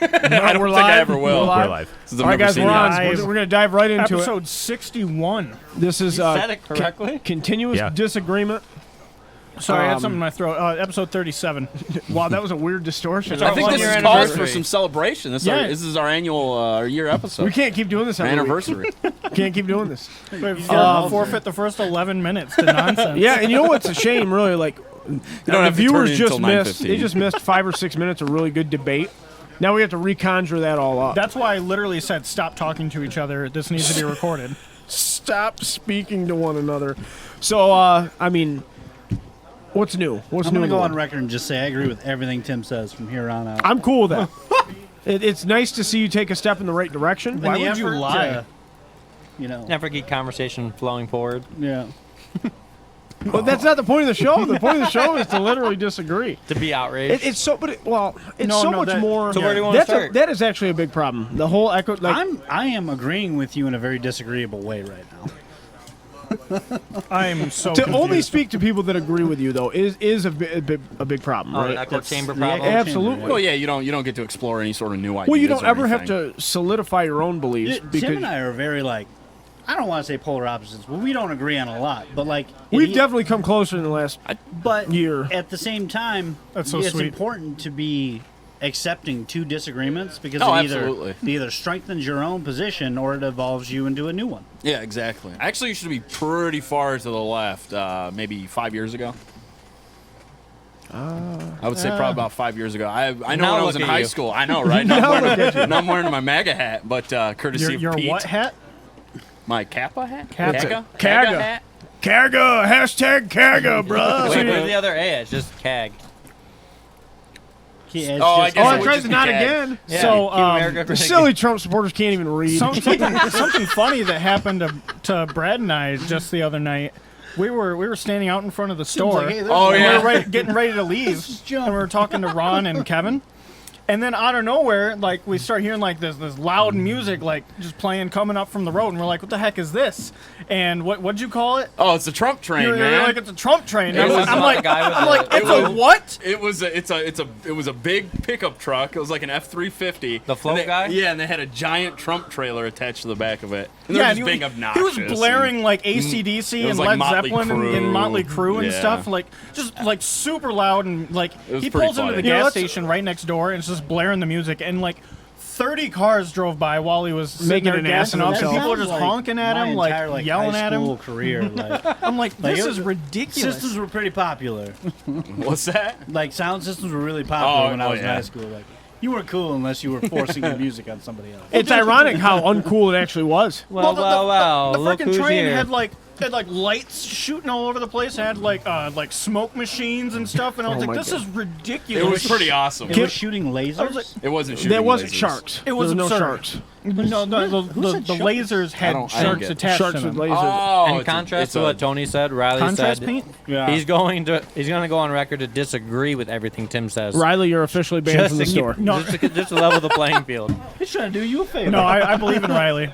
I don't think I ever will. We're live. All right, guys, we're on. We're going to dive right into Episode 61. This is said it correctly. continuous disagreement. Sorry, I had something in my throat. Episode 37. Wow, that was a weird distortion. our I think this one-year is calls for anniversary. some celebration. This is our annual our year episode. We can't keep doing this Our every week. anniversary. Can't keep doing this. Forfeit the first 11 minutes to nonsense. Yeah, and you know what's a shame, really? Like, don't the have to turn viewers it just until missed. 9:15. They just missed 5 or 6 minutes of really good debate. Now we have to reconjure that all up. That's why I literally said stop talking to each other. This needs to be recorded. Stop speaking to one another. So, I mean, what's new? What's I'm new? going in to the go on world? record and just say I agree with everything Tim says from here on out. I'm cool with that. It's nice to see you take a step in the right direction. Why In the would you effort lie? to, you know, Never keep conversation flowing forward. yeah. But that's not the point of the show. The point of the show is to literally disagree. To be outraged. It's so, but it's No, so no, much that- more. So where do you want to start? That is actually a big problem. The whole echo. Like, I am agreeing with you in a very disagreeable way right now. I'm so to confused. only speak to people that agree with you though is a big problem, Oh, right? the echo chamber the problem. echo Absolutely. chamber, Well, yeah, you don't get to explore any sort of new ideas. Well, you don't or ever have anything. to solidify your own beliefs Tim because and I are very like, I don't want to say polar opposites, but we don't agree on a lot. But like, we've definitely come closer in the last. but year. at the same time, That's so it's sweet. important to be accepting two disagreements because Oh, it absolutely. either strengthens your own position or it evolves you into a new one. Yeah, exactly. Actually, you should be pretty far to the left. Maybe 5 years ago. I would say probably about 5 years ago. I know Now when I was look in at high you. school. I know, right? Now I'm wearing my MAGA hat, but courtesy your of Pete. what hat? My Kappa hat? Kappa. Kaga. hat? Kaga, hashtag Kaga, bro. Wait, where's the other A? It's just CAG. Yeah, Oh, I it's guess Oh, it I would tried just to be not CAG. again. Yeah, So, keep America The pretty silly Trump supporters can't even read. Something funny that happened to Brad and I just the other night. We were standing out in front of the store. like, hey, there's Oh, and yeah. we were getting ready to leave, and we were talking to Ron and Kevin. And then out of nowhere, like we start hearing like this loud music, like just playing coming up from the road, and we're like, "What the heck is this?" And what'd you call it? Oh, it's the Trump train, You're man. like, "It's a Trump train." It I'm, was I'm the like, guy with I'm the- like, "It's it a was- what?" It was a big pickup truck. It was like an F-350. The float And they- guy? Yeah, and they had a giant Trump trailer attached to the back of it. And they were and just being he obnoxious. was blaring like AC/DC It and was like Led Motley Zeppelin Crue. and Motley Crue and Yeah. stuff, like just like super loud and like It was he pretty pulls into funny. the You know, gas that's- station right next door and it's just blaring the music and like 30 cars drove by while he was sitting Making there an ass gassing of up and himself. people were just honking at him, my entire, like yelling high at him. school career. Like, I'm like, Like, this it is was- ridiculous. systems were pretty popular. What's that? Like sound systems were really popular Oh, when I was in yeah. high school. Like you weren't cool unless you were forcing your music on somebody else. It's ironic how uncool it actually was. Well, the look freaking who's train here. had like lights shooting all over the place. It had like smoke machines and stuff, and I was like, my "This God. is ridiculous." It was pretty awesome. It was shooting lasers. I was like, It wasn't shooting There wasn't lasers. sharks. It was there was no absurd. sharks. no, the said shark? lasers had I don't sharks get it. attached Sharks to with them. lasers. Oh, In it's a- contrast it's to a- what Tony said, Riley Contrast said paint? Yeah. he's going to go on record to disagree with everything Tim says. Riley, you're officially banned Just from the to keep- store. No. just to level the playing field. He's trying to do you a favor. No, I believe in Riley.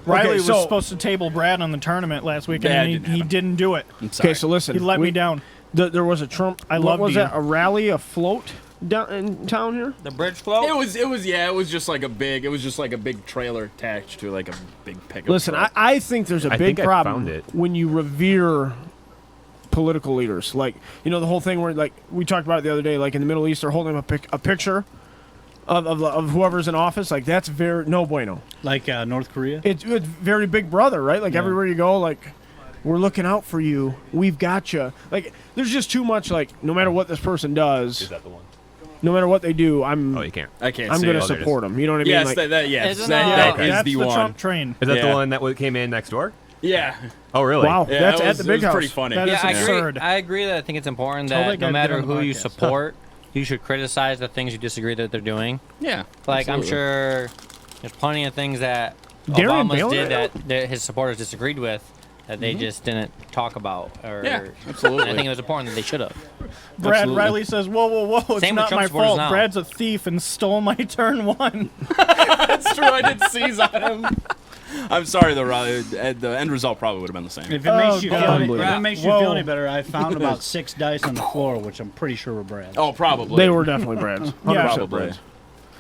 Riley was so- supposed to table Brad on the tournament last weekend, Yeah, and it didn't he happen. didn't do it. I'm sorry. Okay, so listen. He let me down. There was a Trump. I what loved was you. that? A rally, a float down in town here. The bridge float? It was just like a big trailer attached to like a big pickup. Listen, truck. I think there's a I big think I problem found it. when you revere political leaders. Like, you know, the whole thing where, like, we talked about it the other day, like in the Middle East, they're holding up a picture of whoever's in office. Like, that's very no bueno. Like North Korea. It's very big brother, right? Like, everywhere you go, like, we're looking out for you. We've got you. Like, there's just too much, like, no matter what this person does, Is that the one? no matter what they do, I'm Oh, you can't. I can't. I'm see going it. to there it is. support them. You know what I mean? Yes, Like, Isn't that that- is That's the the one. Trump train. Is that Yeah. the one that came in next door? Yeah. Oh, really? wow, Yeah, that's it at was- the it big was house. pretty funny. That is Yeah, absurd. I agree that I think it's important Tell that that guy no to matter get on the who you podcast. support, you should criticize the things you disagree that they're doing. Yeah. Like, I'm absolutely. sure there's plenty of things that Darian Obama Bailer? did that his supporters disagreed with that they just didn't talk about. Or, Yeah, absolutely. and I think it was important that they should have. Brad Absolutely. Riley says, "Whoa! It's Same with not Trump my supporters fault. now. Brad's a thief and stole my turn one." That's true. I did seize on him. I'm sorry, the end result probably would have been the same. If it makes you God. feel, if it makes you Whoa. feel any better, I found about 6 dice on the floor, which I'm pretty sure were Brad's. Oh, probably. They were definitely Brad's. 100% Probably. Brad's.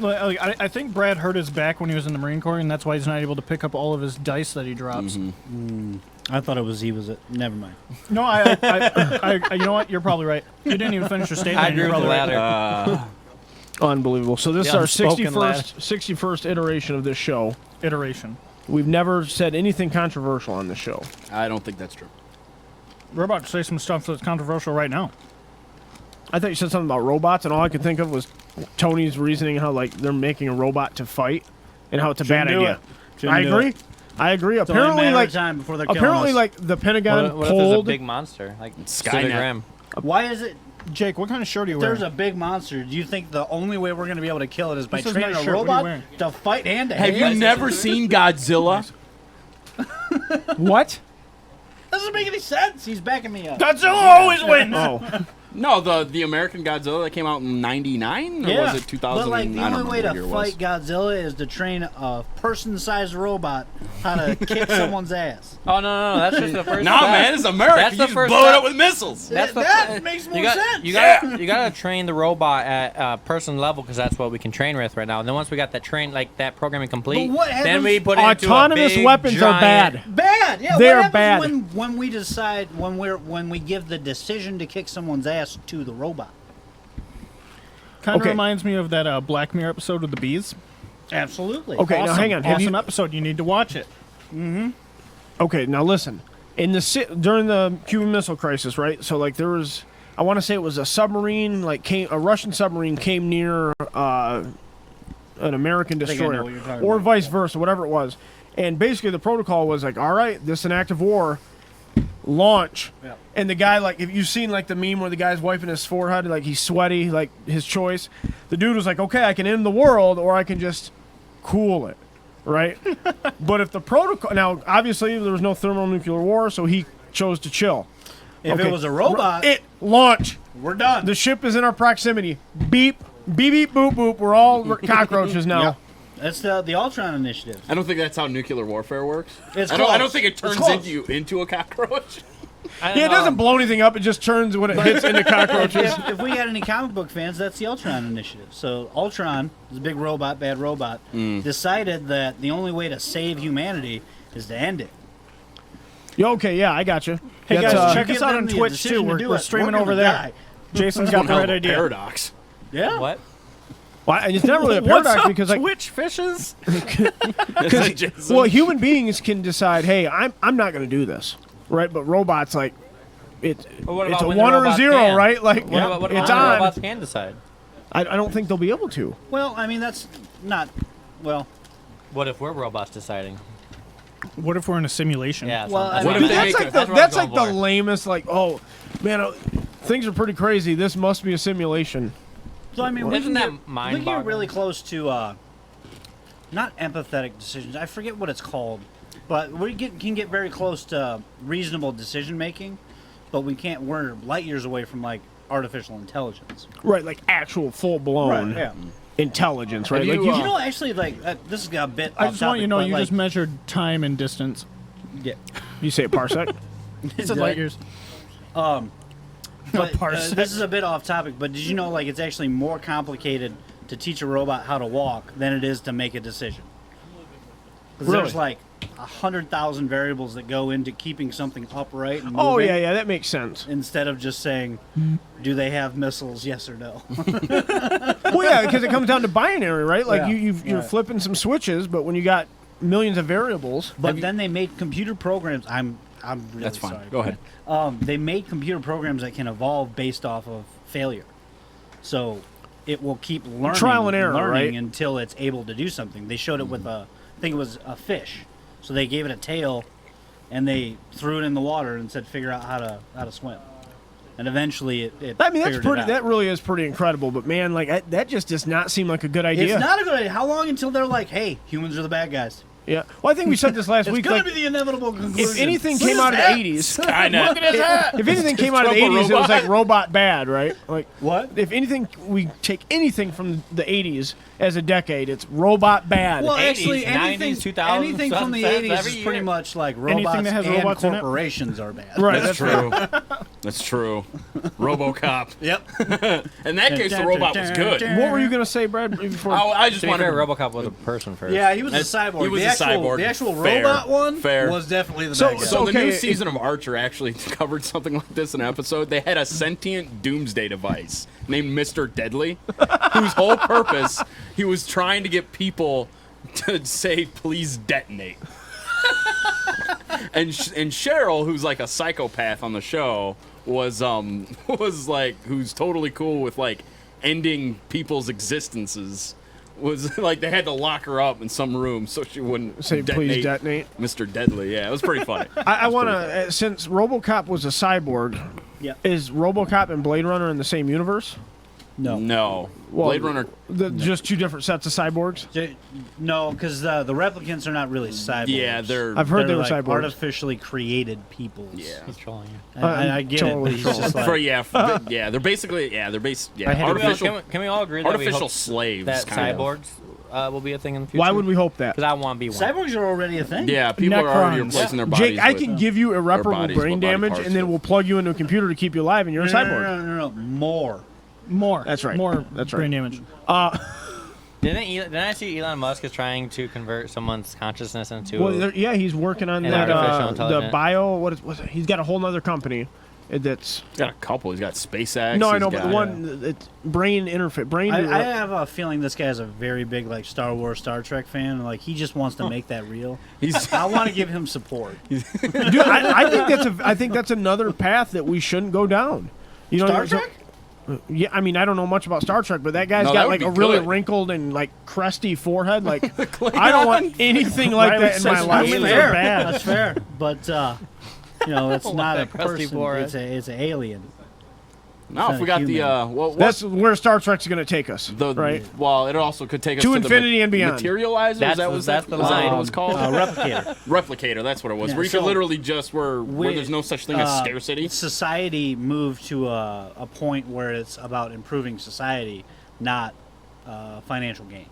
Like, I think Brad hurt his back when he was in the Marine Corps, and that's why he's not able to pick up all of his dice that he drops. I thought he was. Never mind. No, I you know what? You're probably right. You didn't even finish your statement. I and agree you're with the probably right. latter. Unbelievable. So this The is our unspoken 61st iteration of this show. Iteration. We've never said anything controversial on the show. I don't think that's true. We're about to say some stuff that's controversial right now. I thought you said something about robots, and all I could think of was Tony's reasoning how like they're making a robot to fight, and how it's a bad Shouldn't do idea. it. Shouldn't I do agree. it. I agree. It's only a Apparently, matter like of time before they're killing apparently, us. like the Pentagon What if there's a pulled. big monster like Skynet. Pacific Rim? Why is it? Jake, what kind of shirt are you If wearing? there's a big monster, do you think the only way we're going to be able to kill it is by This is training my a shirt. What are you robot wearing? to fight hand to Have hand? you never seen Godzilla? What? Doesn't make any sense. He's backing me up. Godzilla always wins. Oh, No, the American Godzilla that came out in '99, or was it 2000? But like the I don't only way remember to what year it fight Godzilla is to train a person-sized robot how to kick someone's ass. Oh no, that's just the first. was. Nah, step. man, it's America. That's You the just first blow it step. up with missiles. That's the That makes more sense. You gotta train the robot at person level because that's what we can train with right now. And then once we got that that programming complete, But what then happens- we put it into autonomous a big, weapons are giant- bad. Bad. Yeah. They what are happens bad. when we decide when we give the decision to kick someone's ass to the robot. Kind of Okay. reminds me of that Black Mirror episode with the bees. Absolutely. Okay, Awesome, now hang on. Have awesome you, episode. You need to watch it. okay, now listen. In the during the Cuban Missile Crisis, right? So like there was, I want to say it was a submarine, like a Russian submarine came near an American think I know destroyer, what you're talking or about. vice versa, whatever it was. And basically the protocol was like, all right, this is an act of war, launch. Yeah. And the guy, like, if you've seen like the meme where the guy's wiping his forehead, like he's sweaty, like his choice. The dude was like, okay, I can end the world, or I can just cool it, right? But if the protocol, now obviously there was no thermonuclear war, so he chose to chill. If Okay. it was a robot, It launch. we're done. The ship is in our proximity. Beep, beep, beep, boop, boop. We're all cockroaches now. Yeah. That's the Ultron initiative. I don't think that's how nuclear warfare works. It's I don't close. think it It's turns close. into a cockroach. Yeah, it doesn't blow anything up. It just turns when it hits into cockroaches. if we got any comic book fans, that's the Ultron initiative. So Ultron is a big robot, bad robot, decided that the only way to save humanity is to end it. Yeah, okay, yeah, I got you. Hey That's, guys, check Give us out them on the Twitch decision too. to do We're it. streaming We're over gonna there. die. Jason's That's got one the hell right of a idea. paradox. Yeah. What? Well, it's not really a What's paradox up, because like Twitch fishes? Jason. well, human beings can decide, hey, I'm not going to do this, right? But robots, like, it's what it's about a when the 1 or a robots 0, can? right? Like, What about it's when the on. robots can decide? I don't think they'll be able to. Well, I mean that's not. Well, What if we're robots deciding? What if we're in a simulation? Yeah. Well, that's I what mean, I'm That's thinking. like the, what I'm that's going like the for. lamest. Like, oh man, things are pretty crazy. This must be a simulation. so I mean, we Isn't can that get, we get mind-boggling? really close to not empathetic decisions. I forget what it's called, but can get very close to reasonable decision making, but we can't. We're light years away from like artificial intelligence. Right, like actual full blown Yeah. intelligence, right? Have Like you, You know, actually, like this has got a bit. I off just want you to know topic, you but, just measured time and distance. yeah. you say a parsec. It's in light years. But, parsec. this is a bit off topic, but did you know like it's actually more complicated to teach a robot how to walk than it is to make a decision? 'Cause Really? there's like 100,000 variables that go into keeping something upright and moving Oh yeah, that makes sense. instead of just saying, do they have missiles, yes or no? Well, yeah, because it comes down to binary, right? Like Yeah, you're right. flipping some switches, but when you got millions of variables, But then they made computer programs. I'm really That's fine. sorry. Go ahead. They made computer programs that can evolve based off of failure. So it will keep learning, Trial and error, learning right? until it's able to do something. They showed it with I think it was a fish. So they gave it a tail, and they threw it in the water and said, "Figure out how to swim." And eventually, it I mean that's figured it pretty. out. That really is pretty incredible. But man, like that just does not seem like a good idea. It's not a good idea. How long until they're like, "Hey, humans are the bad guys"? Yeah. Well, I think we said this last It's week. gonna Like, be the inevitable conclusion. if anything came out of the 80s, Skynet. if anything came out of the Trump a 80s, it was robot? like robot bad, right? Like, What? if anything, we take anything from the 80s as a decade, it's robot bad. Well, 80s, actually, 90s, anything, 2000s, anything from the 80s every is year. pretty much like Anything robots that has and robots in it? corporations are bad. right. That's true. That's true. RoboCop. Yep. In that case, the robot was good. What were you going to say, Brad? Before? I just To be wanted fair, to RoboCop was a person first. Yeah, he was a That's- cyborg. he was the a actual, cyborg. The actual Fair. robot one Fair. was definitely the So- bad guy. So the Okay, new it- season of Archer actually covered something like this in an episode. They had a sentient doomsday device named Mr. Deadly, whose whole purpose he was trying to get people to say please detonate. and Cheryl, who's like a psychopath on the show, was like who's totally cool with like ending people's existences. Was like they had to lock her up in some room so she wouldn't Say, please detonate. Mr. Deadly. Yeah, it was pretty funny. I want to, since RoboCop was a cyborg, Yeah. is RoboCop and Blade Runner in the same universe? No. No. Well, Blade Runner. Just two different sets of cyborgs? No, because the replicants are not really cyborgs. Yeah, they're. I've heard They're they were like cyborgs. artificially created peoples. Yeah. He's trolling you. And I get totally it. But he's just like, Yeah, they're basically. Yeah, they're based. Yeah, I had to artificial. Can we all agree that we Artificial hope slaves. that kind of. cyborgs will be a thing in the future? Why would we hope that? Because I want to be one. cyborgs are already a thing. Yeah, people are already Necrons. replacing their bodies. Jake, I with- can give you irreparable bodies, brain what body damage, parts and then with. we'll plug you into a computer to keep you alive, and you're a cyborg. No. More. More. That's right. More That's right. brain damage. Didn't I see Elon Musk is trying to convert someone's consciousness into? Well, yeah, he's working on An that. artificial The intelligence. bio. What's it? He's got a whole other company. That's He's got a couple. He's got SpaceX. no, I he's know, but the got- one it's brain interface. Brain. I have a feeling this guy's a very big like Star Wars, Star Trek fan. Like he just wants to make that real. He's. I want to give him support. Dude, I think that's another path that we shouldn't go down. You know, Star so- Trek? Yeah, I mean, I don't know much about Star Trek, but that guy's No, got that would like a be really good. wrinkled and like crusty forehead. Like, I don't want anything like Riley that in my says life. aliens Fair. are bad. That's fair. But you know, it's not a that crusty person. forehead. It's an alien. No, if we got the. human. What, That's where Star Trek's going to take us, the right? Well, it also could take us To to infinity the and beyond. Materializer. That's is that the- was that's that, the was that line. what it was called? Replicator. Replicator. That's what it was. Yeah, where you so could literally just where we- there's no such thing as scarcity. Society moved to a point where it's about improving society, not financial gain.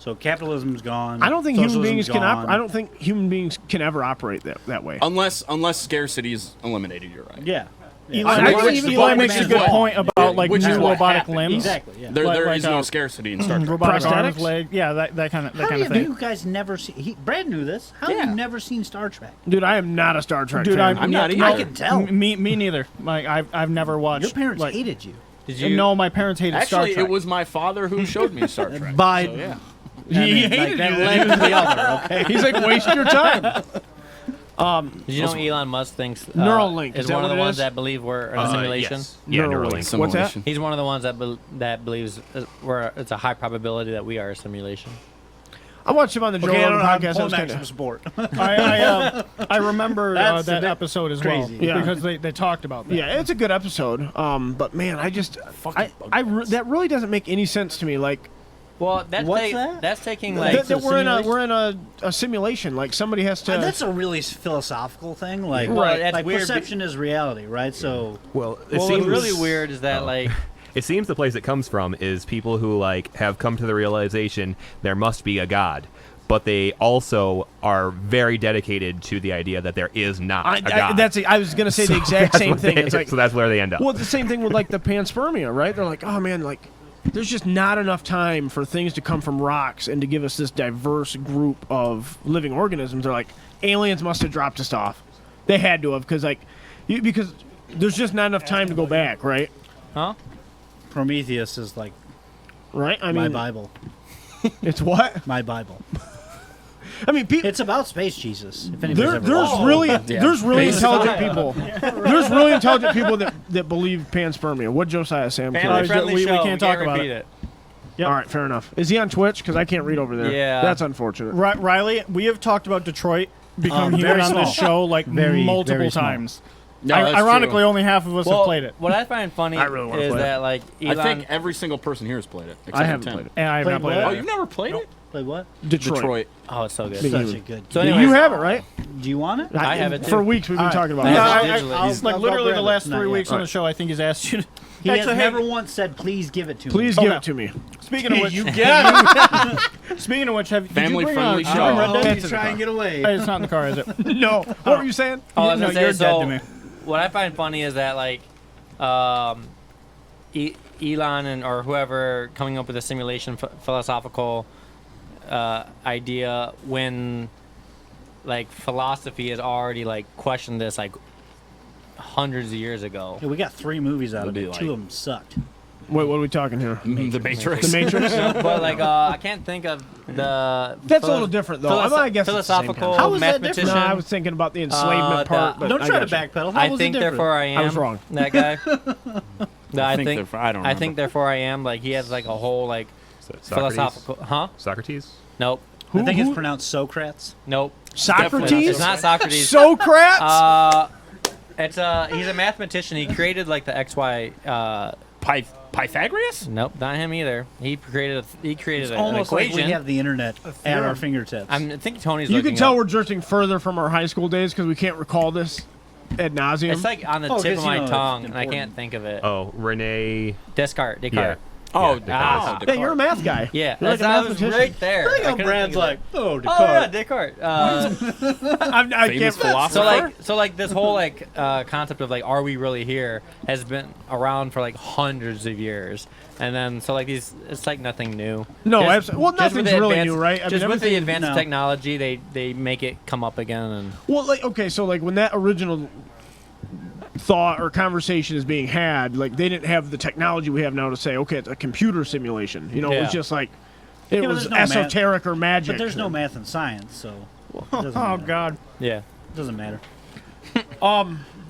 So capitalism's gone. I don't think human beings socialism's can. gone. I don't think human beings can ever operate that way. Unless scarcity is eliminated. You're right. Yeah. Eli, I- actually, which- Eli which makes a is good what- point about like which new is what robotic happened. limbs. Exactly. Yeah. There Like- is like, no scarcity in Star Trek. Robotic arms, Prosthetics? leg, yeah, that kind of How thing. do you guys never see? Brad knew this. How have Yeah. you never seen Star Trek? Dude, I am not a Star Trek Dude, fan. I'm not no, either. I can tell. Me neither. Like I've never watched. Your parents like, hated you. Did you? No, my parents hated Star Actually, Trek. it was my father who showed me Star Trek. By So, yeah. He like, hated that you. led to the other. Okay. He's like, waste your time. Did you know Elon Musk thinks Neuralink, is is that one of what the it ones is? that believe we're in a simulation? Yes. Yeah, Neuralink. What's that? Simulation. He's one of the ones that believes it's a high probability that we are a simulation. I watched him on the Joe Okay, I don't Rogan know. I'm podcast. I pulling was back kinda- some support. I remember That's that a bit episode as crazy. well Yeah. because they talked about that. Yeah, it's a good episode. But man, that really doesn't make any sense to me. Like Well, that's What's that? that's taking that, like that we're in a simulation. Like somebody has to. That's a really philosophical thing. Like, Well, that's like weird perception is reality, right? So Well, it well, seems what's really weird is that like It seems the place it comes from is people who like have come to the realization there must be a god, but they also are very dedicated to the idea that there is not a god. I was gonna say the exact That's same what thing. they- It's like so that's where they end up. well, it's the same thing with like the panspermia, right? They're like, oh man, like there's just not enough time for things to come from rocks and to give us this diverse group of living organisms. They're like, aliens must have dropped us off. They had to have because there's just not enough time to go back, right? huh? Prometheus is like Right? I my mean, Bible. it's what? My Bible. I mean, people. It's about space Jesus. If anybody's ever There's watched it. really Yeah. there's really intelligent people. There's really intelligent people that believe panspermia. What Josiah Sam? Family friendly we show. can't talk about repeat it. All right, fair enough. Is he on Twitch? Because I can't read over there. Yeah. that's unfortunate. Riley, we have talked about Detroit becoming human very on this small. show like Very, multiple very small. times. No, that's Ironically, true. only half of us have Well, played it, what I find funny I really wanna is play it. that like Elon. I think every single person here has played it. Except I haven't Tim. played it. and I have not Played played Oh, it. you've never played it? Play what? Detroit. Oh, it's so good. Big Such movie. a good. So game. anyways, You have it, right? Do you want it? I have it, too. For weeks we've been All right. talking about Yeah, it. Yeah, digitally. like I'll literally grab the it. last Not 3 yet. weeks on the show, I think he's asked you. He has Actually, hey, never once said, "Please give it to me." Please Oh, give no. it to me. speaking of which, You get it. speaking of which, did you Family-friendly bring, show. Red Dead? That's you in try the and get away. Hey, it's not in the car, is it? No. What were you saying? Oh, I was No, gonna say, you're so dead to me. what I find funny is that like, Elon and or whoever coming up with a simulation philosophical idea when like philosophy has already like questioned this like hundreds of years ago. Yeah, we got 3 movies out of It'll it. be 2 like- of them sucked. Wait, what are we talking here? The Matrix. The Matrix? But like I can't think of the That's a little different, though. I guess it's the same philosophical How is that different? mathematician. No, I was thinking about the enslavement part. But Don't I try to got you. backpedal. How I was think it different? therefore I am. I was wrong. That guy. No, I think therefore- I don't I think remember. therefore I am. Like he has like a whole like Socrates? philosophical. Huh? Socrates? Nope. I think Who- it's pronounced Socrates. Nope. Socrates? It's not Socrates. Socrates? It's he's a mathematician. He created like the XY. Pythagoras? Nope, not him either. He created It's an almost like equation. we have the internet at our fingertips. I think Tony's. You looking can tell up. we're drifting further from our high school days because we can't recall this ad nauseum. It's like on the Oh, tip 'cause, of you my know, it's tongue, and I important. can't think of it. Oh, Renee. Descartes. Yeah. Oh, Ah. yeah, you're a math guy. Yeah, You're like that's a I was mathematician. right there. I think I how couldn't Brad's think of like, it. oh, Oh yeah, Descartes. Descartes. I Famous can't. philosopher? So like this whole like concept of like are we really here has been around for like hundreds of years, and then so like these it's like nothing new. No, Just- absolutely. Well, just with nothing's the really advanced- new, right? I Just mean, with the everything- advanced no. technology, they make it come up again and Well, like, okay, so like when that original thought or conversation is being had, like they didn't have the technology we have now to say, okay, it's a computer simulation. You know, it was Yeah. just like it but was there's no math. esoteric or magic. But there's no math and science, so it doesn't Oh matter. God, yeah. It doesn't matter.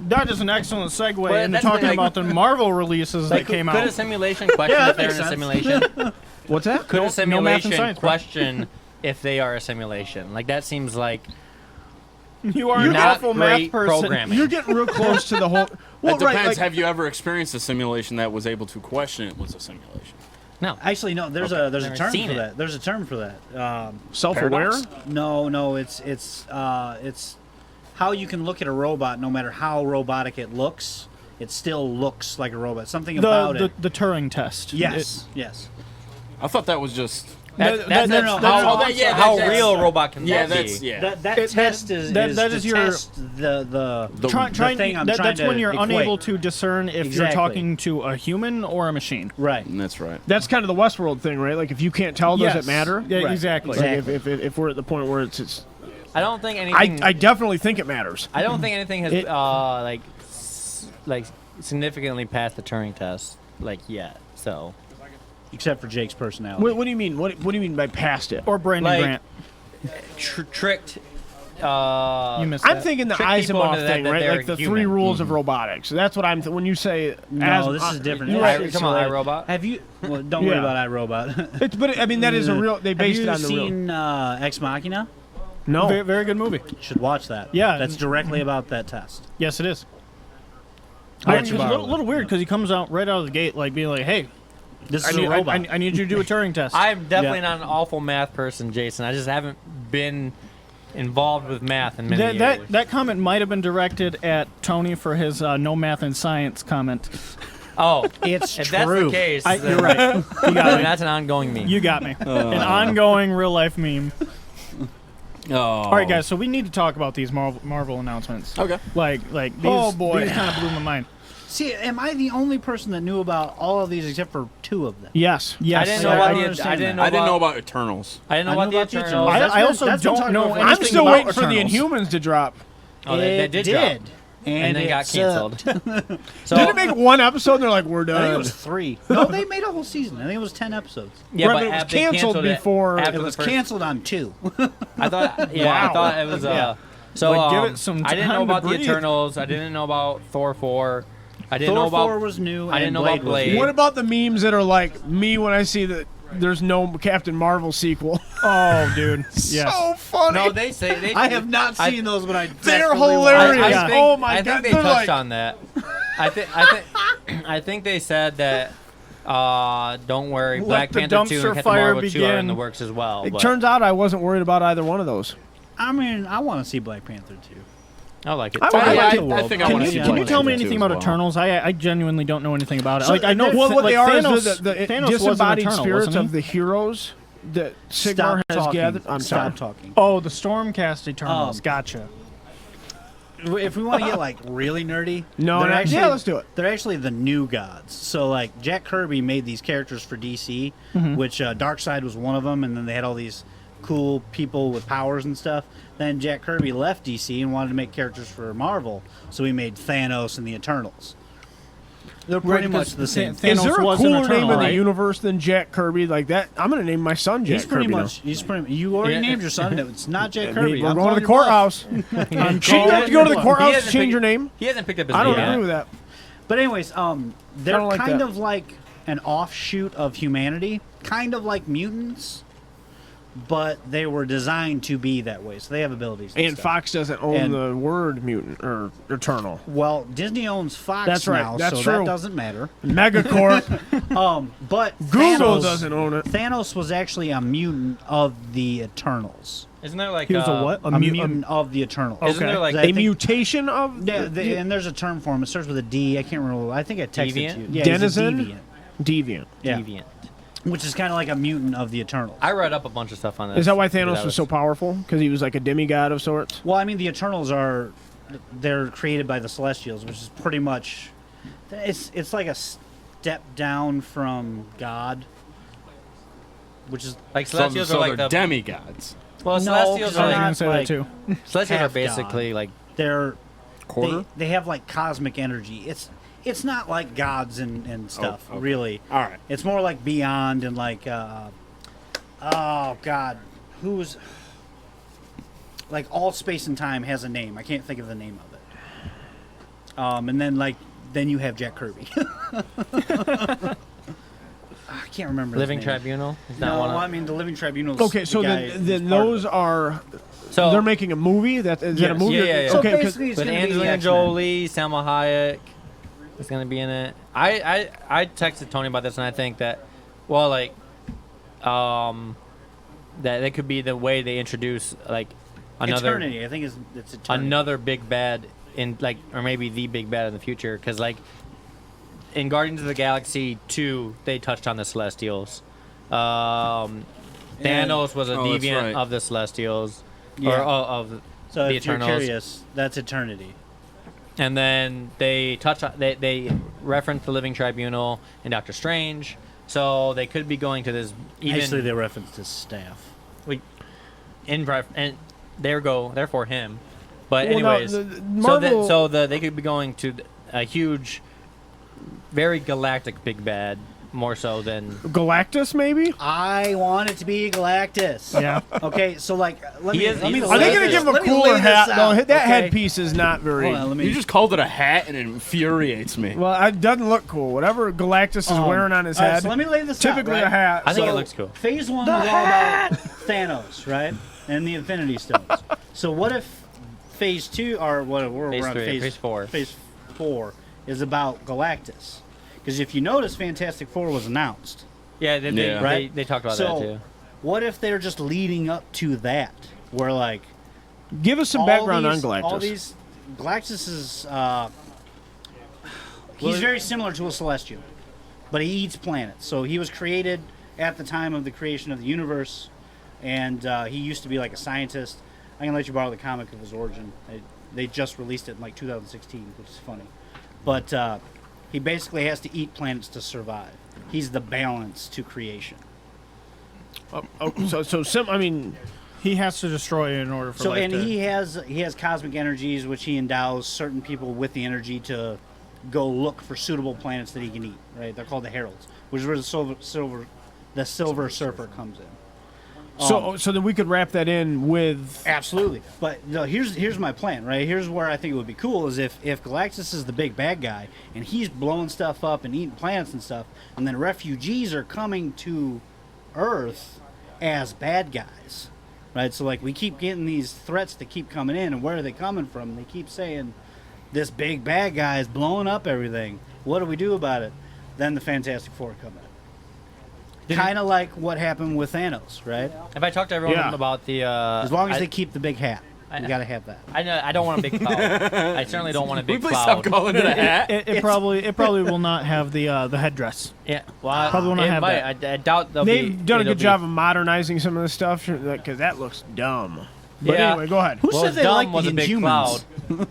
that is an excellent segue But into that's the talking thing, like- about the Marvel releases that came Could a out. simulation question Yeah, if they're in that a makes simulation? What's that? Could No- a no math and simulation science, bro. question if they are a simulation? Like that seems like You are an not awful math great person. programming. You're getting real close to the whole. Well, It depends. right, like, Have you ever experienced a simulation that was able to question it was a simulation? No. Actually, no. There's Okay. a Never term seen for it. that. There's a term for that. self-aware. Paradox? No. It's how you can look at a robot, no matter how robotic it looks, it still looks like a robot. Something about it. The Turing test. Yes. Yes. I thought that was just. That's no, no, how, that's- oh, that- yeah, how that's- real a robot can Yeah, be. that's yeah. That It- test that- is that to is your- test the Trying, thing I'm that's trying when to you're equate. unable to discern if Exactly. you're talking to a human or a machine. right. That's right. That's kind of the Westworld thing, right? Like if you can't tell, does Yes. it matter? Yeah, Right. exactly. Like Exactly. if we're at the point where it's I don't think anything. I definitely think it matters. I don't think anything has It- like significantly passed the Turing test like yet. So Except for Jake's personality. What do you mean? What do you mean by past it? Or Brandon Like- Grant. tricked. You missed I'm that. thinking the Trick people Asimov into that thing, that right? they're Like the human. 3 rules of robotics. That's what I'm. When you say No, this is different. You're It's- right. it's Come on, related. iRobot. Have you? Well, don't worry Yeah. about iRobot. It's, but I mean that is a real. They based it Have on you the real. seen Ex Machina? No. Very, very good movie. You should watch that. Yeah. That's directly about that test. Yes, it is. I'll It's let a you borrow little weird because he comes out right out of the gate like being like, "Hey, This I is need, a robot. I need you to do a Turing test." I'm definitely Yeah. not an awful math person, Jason. I just haven't been involved with math in many that, years. that comment might have been directed at Tony for his no math and science comment. Oh, It's if true. that's the case, then You're right. You got me. that's an ongoing meme. You got me. An ongoing real life meme. Oh. All right, guys. So we need to talk about these Marvel announcements. Okay. Like these. Oh, boy. These kind of blew my mind. See, am I the only person that knew about all of these except for 2 of them? Yes. Yes. I didn't So know I about don't the. understand I didn't that. know. I didn't know about. about Eternals. I didn't know I about know the about the Eternals. Eternals. I That's also been don't talking know about for- I'm anything still about waiting for the Eternals. Inhumans to drop. Oh, they did drop. And then it got sucked. canceled. So Did it make one episode? And they're like, we're I think it done. was 3. No, they made a whole season. I think it was 10 episodes. yeah, Right, but but it was have they canceled canceled it before- after It the was first- canceled on 2. I thought. Yeah, I Wow. thought it was. Yeah. So Like, give it some I didn't know time to about the breathe. Eternals. I didn't know about Thor 4. I didn't Thor know about. 4 was new. I didn't and know about Blade was Blade. new. What about the memes that are like me when I see that there's no Captain Marvel sequel? Oh, dude. Yes. So funny. No, they say they. I have not I- seen those, but I They're desperately want hilarious. to. think, Oh my I God, think they they're touched like- on that. I think they said that Don't worry, Let Black the Panther 2 dumpster and Captain fire Marvel 2 are in begin. the works as well. It but turns out I wasn't worried about either one of those. I mean, I want to see Black Panther too. I like it. I Oh, like yeah, the I world. think I Can want to you, see yeah, can Black you tell me Panther anything 2 about as well. Eternals? I genuinely don't know anything about it. So Like I know Well, what like they are Thanos, is the Thanos was an disembodied Eternal, spirits wasn't he? of the heroes that Sigmar Stop has talking. gathered. I'm sorry. Stop talking. Oh, the Stormcast Eternals. Gotcha. If we want to get like really nerdy, No, they're no, actually, yeah, let's do it. They're actually the new gods. So like Jack Kirby made these characters for DC, which Darkseid was one of them, and then they had all these cool people with powers and stuff. Then Jack Kirby left DC and wanted to make characters for Marvel, so he made Thanos and the Eternals. They're pretty Right, much because the same. Thanos Is there a was an cooler name Eternal, in the right? universe than Jack Kirby like that? I'm gonna name my son Jack He's pretty Kirby. much. He's pretty. You already Yeah. named your son. It's not Jack now. Kirby. We're I'm going to calling the your bluff. courthouse. Shouldn't you have to go to the He courthouse to hasn't change picked- your name? He hasn't picked up his I don't name agree yet. with that. But anyways, they're Kinda like kind that. of like an offshoot of humanity, kind of like mutants, but they were designed to be that way, so they have abilities. And stuff. Fox doesn't own And- the word mutant or eternal. Well, Disney owns Fox That's right, now, that's so true. that doesn't matter. Megacorp. But Google Thanos, doesn't own it. Thanos was actually a mutant of the Eternals. Isn't there like He was a what? A mutant of the Eternals. Isn't there like I A think- mutation of Yeah, and there's a term for him. It starts with a D. I can't remember. I think I texted Deviant? to you. Yeah, Denizen? he's a deviant. deviant. Yeah, deviant? which is kind of like a mutant of the Eternals. I read up a bunch of stuff on this. Is that why because Thanos was so powerful? Because he was like a demigod of sorts. Well, I mean, the Eternals they're created by the Celestials, which is pretty much it's like a step down from God, which is like So, Celestials so are like they're the demigods. well, No, Celestials 'cause I are was they're gonna like not say like- that too. Celestials are half basically God. like they're Quarter? they have like cosmic energy. It's not like gods and stuff, okay. really. All right. It's more like beyond and like oh god, who's like all space and time has a name. I can't think of the name of it. And then you have Jack Kirby. I can't remember. Living his name. Tribunal. Is that No, one of- I mean the Living Tribunal. Okay, so then those are so they're making a movie. Is that a Yes. movie? Yeah, yeah, yeah. So Okay, 'cause- basically, it's With gonna be Angelina X-Men. Jolie, Salma Hayek is gonna be in it. I texted Tony about this, and I think that, well, like, that could be the way they introduce like another Eternity. I think it's eternity. another big bad in like, or maybe the big bad in the future, because like in Guardians of the Galaxy 2, they touched on the Celestials. Thanos was a Oh, that's deviant right. of the Celestials, Yeah. or of So the if you're Eternals. curious, that's eternity. And then they touch on, they reference the Living Tribunal in Doctor Strange, so they could be going to this even Actually, they referenced his staff. and therefore him. But Well, no, anyways, the Marvel- they could be going to a huge, very galactic big bad, more so than Galactus, maybe. I want it to be Galactus. Yeah. Okay, so like, let He me. is- let me he's- Are they lay gonna this- give him a let me cooler lay this hat? out, No, that okay? headpiece is not very. Hold on, let me. You just called it a hat and it infuriates me. Well, it doesn't look cool. Whatever Galactus is wearing on his all right, head, so let me lay this typically out, a hat. I think So, it looks cool. Phase 1 was all about Thanos, right? And the Infinity Stones. So what if Phase 2, or what? We're Phase on 3, Phase 4. Phase 4 is about Galactus. Because if you notice, Fantastic Four was announced. Yeah, Yeah. Right? they talked about So- that too. What if they're just leading up to that, where like Give us some all background these, on Galactus. All these Galactus is he's very similar to a Celestial, but he eats planets. So he was created at the time of the creation of the universe, and he used to be like a scientist. I can let you borrow the comic of his origin. They just released it in like 2016, which is funny. But he basically has to eat planets to survive. He's the balance to creation. I mean, He has to destroy it in order for So life and to... he has cosmic energies, which he endows certain people with the energy to go look for suitable planets that he can eat. Right? They're called the heralds, which is where the silver surfer comes in. so then we could wrap that in with Absolutely. But no, here's my plan, right? Here's where I think it would be cool is if Galactus is the big bad guy and he's blowing stuff up and eating planets and stuff, and then refugees are coming to Earth as bad guys. Right? So like we keep getting these threats that keep coming in, and where are they coming from? They keep saying this big bad guy is blowing up everything. What do we do about it? then the Fantastic Four come in. Kind of like what happened with Thanos, right? If I talk to everyone Yeah. about the, As long as I, they keep the big hat, you gotta have that. I know I don't want a big cloud. I certainly don't want a Can we big please stop cloud. calling it a hat? It probably will not have the headdress. Yeah, well, Probably will not it have might. that. I doubt they'll They've be, done a it'll good be- job of modernizing some of the stuff because that looks dumb. But Yeah. anyway, go ahead. Who Well, said they dumb liked was the a big Inhumans? cloud.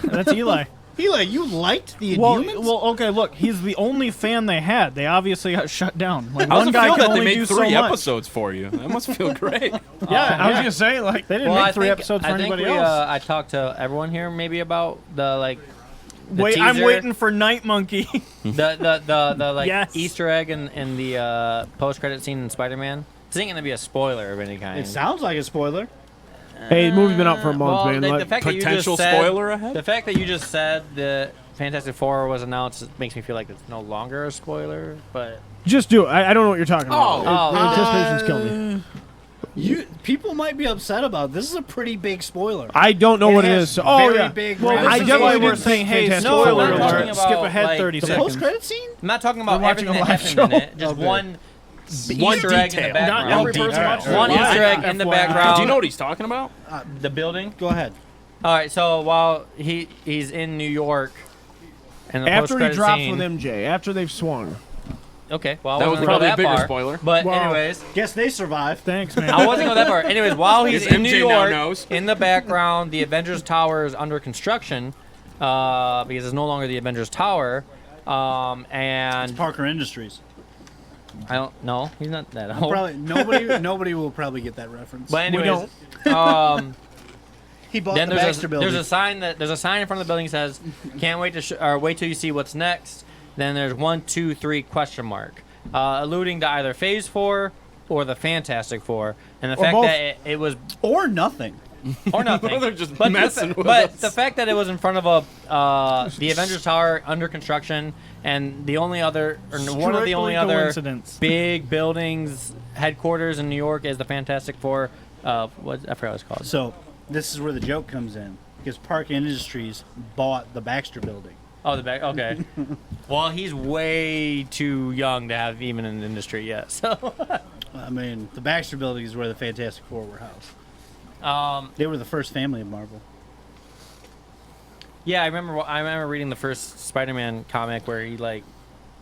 That's Eli. Eli, you liked the Well, Inhumans? well, okay. Look, he's the only fan they had. They obviously got shut down. Like How's one it guy feel can that they only made do 3 so much. episodes for you? That must feel great. Yeah, I was gonna say like they didn't Well, make I 3 think, episodes for I think anybody we, else. I talked to everyone here maybe about the like. The Wait, I'm teaser, waiting for Night Monkey. the like Yes. Easter egg in the post credit scene in Spider-Man. This ain't gonna be a spoiler of any kind. it sounds like a spoiler. hey, the movie's been out for a month, well, man. the Like, fact that you Potential just said, spoiler ahead? The fact that you just said the Fantastic Four was announced makes me feel like it's no longer a spoiler. But just do it. I don't know what you're talking about. Oh. Anticipation's killing me. People might be upset about this. Is a pretty big spoiler. I don't know what it has is. So, oh very yeah. big Well, ramifications. I this is definitely why we're didn't saying, think hey, Fantastic No, spoiler I'm not talking alert. about, Skip ahead like, 30 the seconds. post-credit scene. I'm not talking about We're watching everything a that live happened in show. it. Just Okay. one One Easter egg in the detail. background. Not every detail. person watches One it. Easter egg in the FYI. background. Do you know what he's talking about? The building. Go ahead. All right, so while he's in New York, and the After he post-credit drops scene, with MJ, after they've swung. Okay, well, I That was wasn't probably gonna a go bigger that far, spoiler. But Wow. anyways, Guess they survived. Thanks, man. I wasn't going that far. Anyways, while he's Because in New MJ now York, knows. in the background, the Avengers Tower is under construction because it's no longer the Avengers Tower, and Parker Industries. I don't know. He's not that old. Probably nobody will probably get that reference. But We anyways, um, he bought then the Baxter building. there's a sign in front of the building that says, "Can't wait to or wait till you see what's next." Then there's 1, 2, 3 question mark, alluding to either Phase 4 or the Fantastic Four, and the fact both. that it was or nothing. or nothing. They're just but messing with but us. the fact that it was in front of the Avengers Tower under construction, and the only other or one of the only Strictly other coincidence. big buildings headquarters in New York is the Fantastic Four. What I forgot what it's called. So this is where the joke comes in because Parker Industries bought the Baxter building. Oh, the back. Okay. Well, he's way too young to have even an industry yet. So, I mean, the Baxter building is where the Fantastic Four were housed. They were the first family of Marvel. yeah, I remember reading the first Spider-Man comic where he like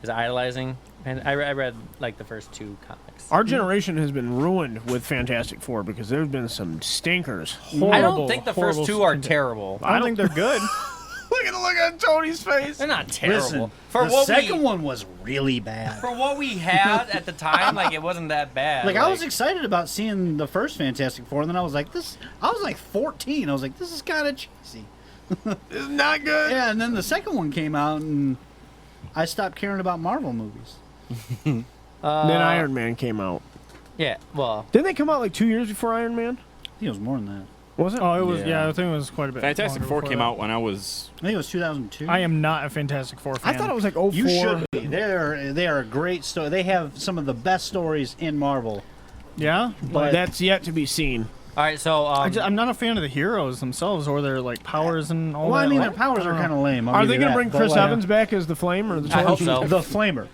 is idolizing, and I read like the first 2 comics. Our generation has been ruined with Fantastic Four because there's been some stinkers. Horrible, I don't think the first horrible 2 are content. terrible. I don't think they're good. Look at the look on Tony's face. They're not terrible. Listen, for the what second we one was really bad. for what we had at the time, like it wasn't that bad. Like I was excited about seeing the first Fantastic Four, and then I was like, "This." I was like 14. I was like, "This is kind of cheesy." It's not good. Yeah, and then the second one came out, and I stopped caring about Marvel movies. Then Iron Man came out. Yeah, well, Didn't they come out like 2 years before Iron Man? I think it was more than that. Was it? Oh, it was. Yeah. Yeah, I think it was quite a bit. Fantastic longer Four before came that. out when I was. I think it was 2002. I am not a Fantastic Four fan. I thought it was like 04. You should be. They are a great story. They have some of the best stories in Marvel. Yeah, But That's yet to be seen. all right. So I'm not a fan of the heroes themselves or their like powers and all well, that. I mean, Like, their powers are kind of lame. Are they going to bring Chris Evans back as the Flame or the I hope Torch? so. The Flamer.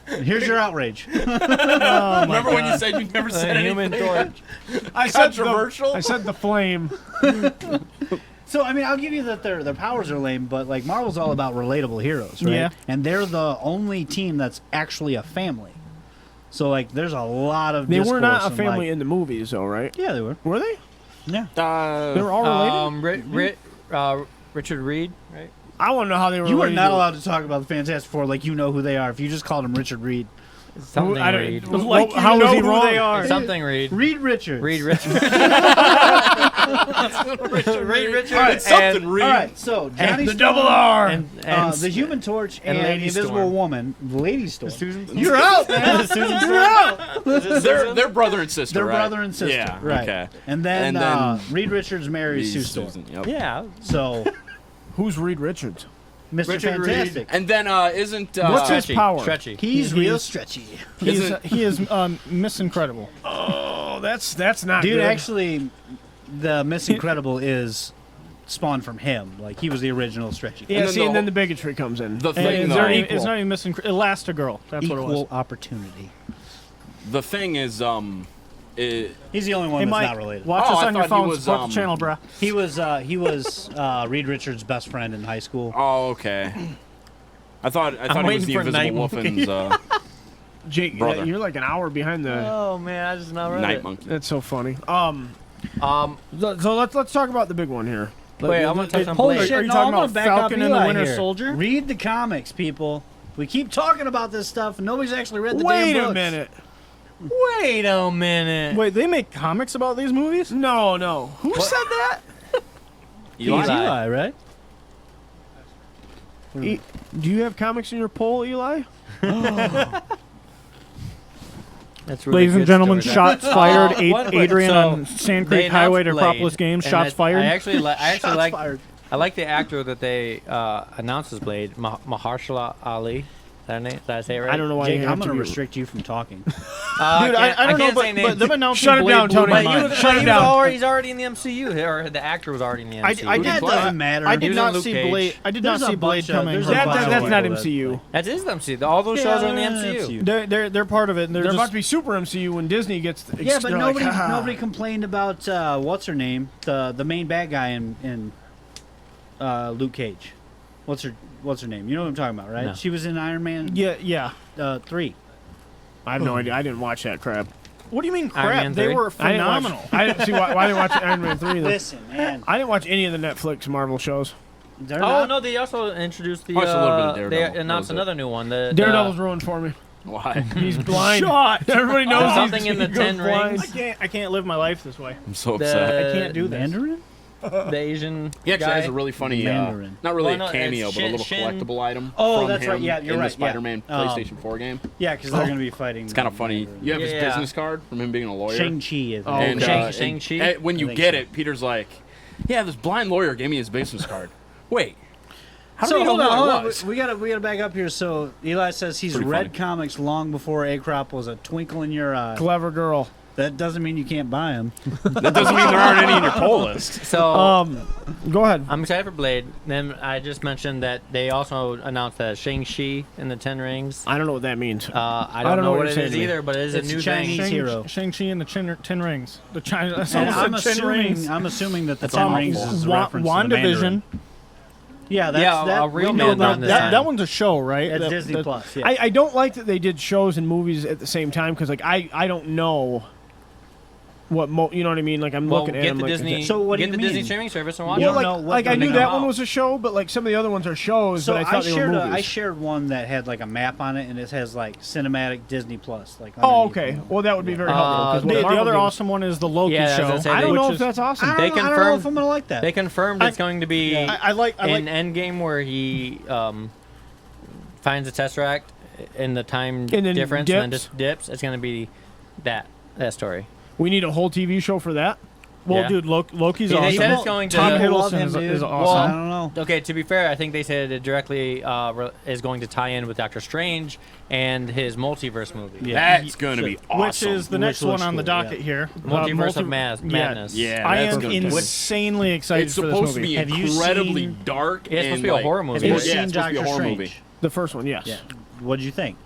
Here's your outrage. Remember when you said you never said the Human anything? Torch. I said Controversial? I said the Flame. So I mean, I'll give you that their powers are lame, but like Marvel's all about relatable heroes, right? Yeah. And they're the only team that's actually a family. So like, there's a lot of They were discourse not a and, family like- in the movies, though, right? yeah, they were. Were they? Yeah. They were all related. Richard Reed, right? I want to know how they were You are related. not allowed to talk about the Fantastic Four like you know who they are. If you just called him Richard Reed, Something I don't- Reed. Like you how know was he who wrong? they are. Something Reed. Reed Richards. Reed Richard. Reed Richard. All right, something Reed. All right, so Johnny The Storm, double R. And the Human Torch, and, Lady the Invisible Storm. Woman, Lady Storm. Susan. You're out, man. You're out. They're brother and sister. They're right? brother and sister. Yeah. Right. Okay. And then, And then Reed Richards marries Sue Storm. Susan, yep. Yeah. So Who's Reed Richards? Mr. Richard Reed. Fantastic. And then isn't What's his Stretchy. power? Stretchy. He's real stretchy. He is Miss Incredible. Oh, that's not Dude, good. actually, the Miss Incredible is spawned from him. Like he was the original Stretchy. Yeah, then see, the and then whole- the bigotry comes in. The And thing, it's, though, not even, equal. it's not even missing Elastigirl. That's what it was. Equal opportunity. the thing is, He's the only one Hey, that's Mike, not related. watch Oh, us I on your thought he phone. was, Support the channel, bruh. He was Reed Richards' best friend in high school. oh, okay. I thought it was waiting the for Invisible Night Monkey. Wolfen's Jake, brother. you're like an hour behind the. Oh man, I just not read Night it. Monkey. That's so funny. Um, So let's talk about the big one here. wait, I'm gonna touch on Holy Blade. shit! Are you no, talking I'm gonna about back up Falcon and the Eli Winter here. Soldier? Read the comics, people. We keep talking about this stuff, and nobody's actually read the Wait damn a books. minute. Wait a minute. Wait, they make comics about these movies? No. Who said that? It's Eli. Eli, right? Do you have comics in your poll, Eli? That's really Ladies and good gentlemen, story. shots fired. What- Adrian so, on Sand they Creek Highway to announced Acropolis Blade, Games. and Shots fired. I actually Shots like. fired. I like the actor that they announced as Blade, Mahershala Ali. Is that her name? Did I say it right? I don't know why Jake, you I'm have going to to be. restrict you from talking. Dude, I don't know, can't say but names. them announcing Shut it Blade down, blew Tony. my But mind. you- But Shut he it was down. already, he's already in the MCU, or the actor was already in the MCU. I That did doesn't matter. I He did was in not Luke see Cage. Blade. I did not There's see a Blade bunch of- coming. there's a That's bunch of not people that- MCU. That is the MCU. All those shows are in the MCU. They're part of it. And They're about to be super MCU when Disney gets. Yeah, but they're nobody like, nobody complained about what's her name, the main bad guy in Luke Cage. What's her name? You know what I'm talking about, right? No. She was in Iron Man Yeah. 3. I have no idea. I didn't watch that crap. What do you mean Iron crap? Man They 3? were I didn't watch- phenomenal. I didn't see why they watch Iron Man 3. Though. Listen, man. I didn't watch any of the Netflix Marvel shows. They're Oh not- no! They also introduced the. Watched a little bit of They Daredevil. announced That was it. another new one. The Daredevil's ruined for me. Why? He's blind. Shot. Everybody knows he's Something in the he goes 10 blind. rings. I can't live my life this way. I'm so The- upset. I can't do this. Mandarin? the Asian He actually guy. has a really funny, Mandarin. not really Well, no, a cameo, it's but a little Shin- collectible item. Oh, from that's him right. Yeah, you're in right. the Spider-Man Yeah. PlayStation 4 game. Yeah, because they're going to be fighting. It's kind of funny. You have his Yeah. business card from him being a lawyer. Shang-Chi is Oh, And, okay. Shang-Chi? when you I think get so. it, Peter's like, "Yeah, this blind lawyer gave me his business card." Wait, how So do you know hold who on, I hold was? on. We gotta back up here. So Eli says he's Pretty read funny. comics long before Acrop was a twinkle in your eye. Clever girl. That doesn't mean you can't buy them. That doesn't mean there aren't any in your poll list. So Go ahead. I'm excited for Blade. Then I just mentioned that they also announced that Shang-Chi in the Ten Rings. I don't know what that means. I don't know what what you're it saying is to me. either, but it is It's a new Chinese thing. hero. Shang-Chi and the Ten Rings. The China. That's And almost I'm the Ten Rings. assuming that the That's Ten awful. Rings is a Wa- reference to the Mandarin. WandaVision. Yeah, that's Yeah, that. a real we know Mandarin about this that. time. That one's a show, right? That's That- Disney that- Plus. Yeah. I don't like that they did shows and movies at the same time because like I don't know what you know what I mean. Like I'm Well, looking at get them the like Disney. So what do get you the Disney mean? streaming service and watch You Well, it. don't like, know what like I they're knew gonna that come one out. was a show, but like some of the other ones are shows. So but I thought they were shared movies. I shared one that had like a map on it, and it has like cinematic Disney Plus. Like Oh, underneath okay. it. Well, that would be very helpful. 'cause The, what the Marvel other games- awesome one is the Loki Yeah, I was show. gonna say, I don't which know is- if that's awesome. I They don't know if confirmed- I'm gonna like that. They confirmed it's going to be I like. in Endgame where he finds the Tesseract in the time And then difference and then dips. just dips. It's going to be that story. We need a whole TV show for that. Well, Yeah. dude, Loki's They awesome. said it's going to. Tom People love Hiddleston him, is dude. awesome. I don't know. Okay, to be fair, I think they said it directly is going to tie in with Doctor Strange and his multiverse movie. Yeah. That's going to be Which awesome. is the Which next one looks on the cool, docket yeah. here. Multiverse of Madness. Yeah, I that's am gonna be- insanely excited It's for this supposed to movie. be Have you incredibly seen- dark. Yeah, it's supposed and, to be a like, horror movie. Have you Yeah, seen it's supposed to be a Doctor horror Strange? movie. The first one, yes. Yeah. What'd you think?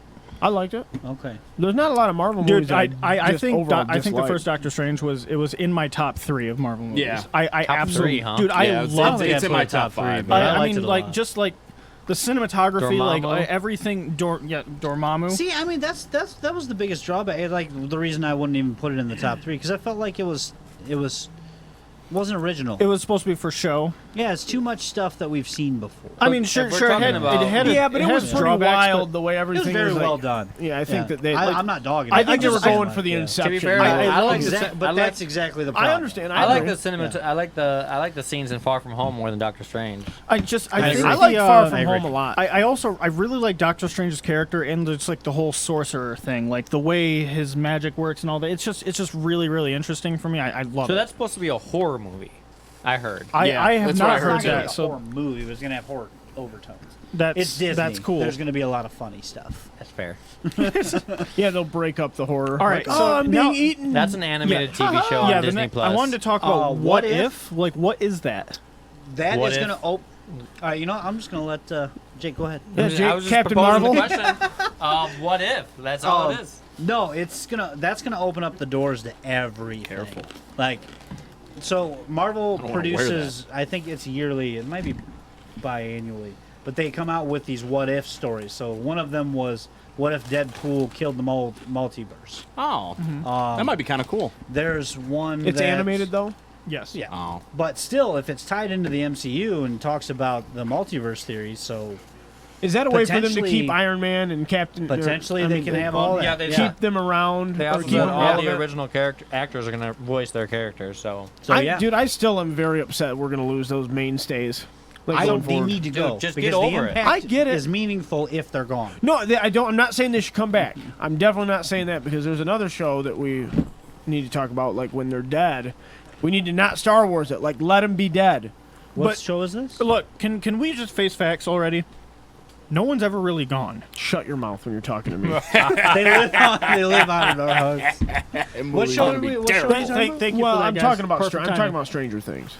I liked it. Okay. There's not a lot of Marvel movies. Dude, I just think overall I think the dislike. first Doctor Strange was in my top 3 of Marvel movies. Yeah. I Top absolutely, three, huh? dude. Yeah, I it's- love it's it. in my top five. but I liked mean, it a like lot. just like the cinematography, like Dormammu? everything. Dormammu. See, I mean, that was the biggest drawback. Like the reason I wouldn't even put it in the top 3 because I felt like it wasn't original. It was supposed to be for show. Yeah, it's too much stuff that we've seen before. I mean, if sure, we're sure. It talking had, about- it had Yeah, but it was has pretty drawbacks, wild the way It everything was very like- well done. Yeah, I think that they. I'm not dogging. I it. think they were just- going for the yeah. Inception. To be fair, I I like love the the- cin- But I like- that's exactly the problem. I understand. I like agree. the cinema. I like the scenes in Far From Home more than Doctor Strange. I think I the, like Far uh, From I agree. Home a lot. I also I really like Doctor Strange's character and just like the whole sorcerer thing, like the way his magic works and all that. It's just really really interesting for me. I love So it. that's supposed to be a horror movie. I heard. Yeah, I have that's what I not heard heard It's not gonna that. be a So horror movie, but it's gonna have horror overtones. that's It's Disney. that's cool. There's gonna be a lot of funny stuff. That's fair. Yeah, they'll break up the horror. All right, Like, so oh, I'm now- being eaten. That's an animated Yeah. TV show on yeah, Disney Plus. I wanted to talk about What what if? Like, what is that? that What is if? going to open. All right, you know what? I'm just going to let Jake go ahead. Yeah, I Jake, was just Captain proposing Marvel. the question of what if. That's all it is. No, that's gonna open up the doors to everything. Careful. Like, so Marvel don't wanna wear produces. I think it's yearly. It might be biannually, but they come out with these what if stories. So one of them was what if Deadpool killed the multiverse. Oh, that might be kind of cool. There's one. It's that's- animated though. Yes. Yeah. Oh, But still, if it's tied into the MCU and talks about the multiverse theory, so Is that a way for them to Potentially- keep Iron Man and Captain? potentially I they mean, can have all that. yeah, they- keep them around. They or also keep said them all the relevant. original actors are going to voice their characters, so. So I, yeah, dude, I still am very upset we're gonna lose those mainstays. Like, I going don't. They forward. need to Dude, go. just because get over the it. impact I get it. is meaningful if they're gone. No, I don't. I'm not saying they should come back. I'm definitely not saying that because there's another show that we need to talk about. Like when they're dead, we need to not Star Wars it. Like let them be dead. What But- show is this? Look, can we just face facts already? No one's ever really gone. Shut your mouth when you're talking to me. They live on in our hearts. What show are we? What show are we talking about? Thank you well, for that, I'm guys. talking about. Perfect I'm timing. talking about Stranger Things.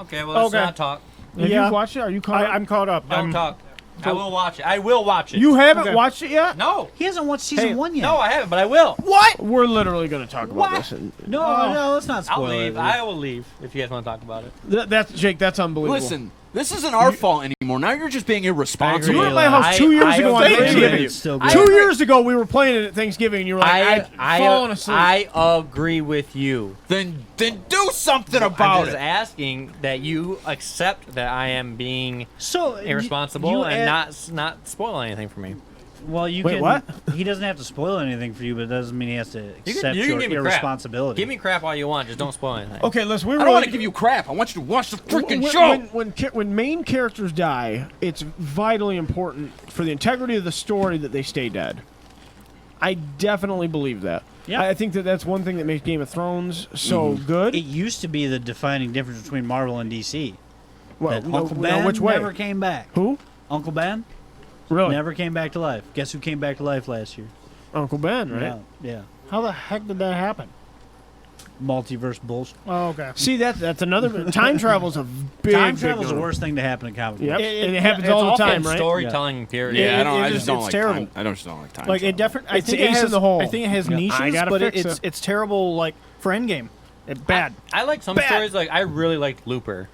Okay, well, let's Okay. not talk. Have Yeah. you watched it? Are you caught? up? I'm caught up. Don't talk. I will watch it. I will watch it. You haven't Okay. watched it yet? No. He hasn't watched season Hey, 1 yet. No, I haven't, but I will. What? We're literally going to talk about What? this. And no, let's not I'll spoil leave. it. I will leave if you guys want to talk about it. that's Jake. That's unbelievable. listen, this isn't our fault anymore. Now you're just being you irresponsible. were at my house 2 years ago on agree with Thanksgiving. you. It's still I good. 2 years ago, we were playing it at Thanksgiving, and you were like, I'd fallen asleep. I agree with you. Then do something I'm about just it. asking that you accept that I am being So irresponsible you and add- not spoil anything for me. Well, you Wait, can. what? He doesn't have to spoil anything for you, but it doesn't mean he has to accept you can your give me crap. irresponsibility. Give me crap all you want, just don't spoil anything. Okay, listen, we I really don't want to give you crap. I want you to watch the freaking when, show. when main characters die, it's vitally important for the integrity of the story that they stay dead. I definitely believe that. Yeah. I think that that's one thing that makes Game of Thrones so good. It used to be the defining difference between Marvel and DC. Well, That Uncle no, Ben which way? never came back. Who? Uncle Ben Really? never came back to life. Guess who came back to life last year? Uncle Ben, right? Yeah, yeah. How the heck did that happen? Multiverse bullshit. Oh, okay. See, that's another. Time travel's a big. Time big travel's the no-no. worst thing to happen in comic Yep, books. and it happens it's all the awful. time, And right? storytelling period. Yeah, it I just don't it's like terrible. time. I just don't like time. Like travel. it definitely. I It's think the it ace in has. the hole. I think it has Yeah. I niches, gotta but fix it's it. it's terrible. Like for Endgame, it's bad. I like some Bad. stories. Like I really liked Looper,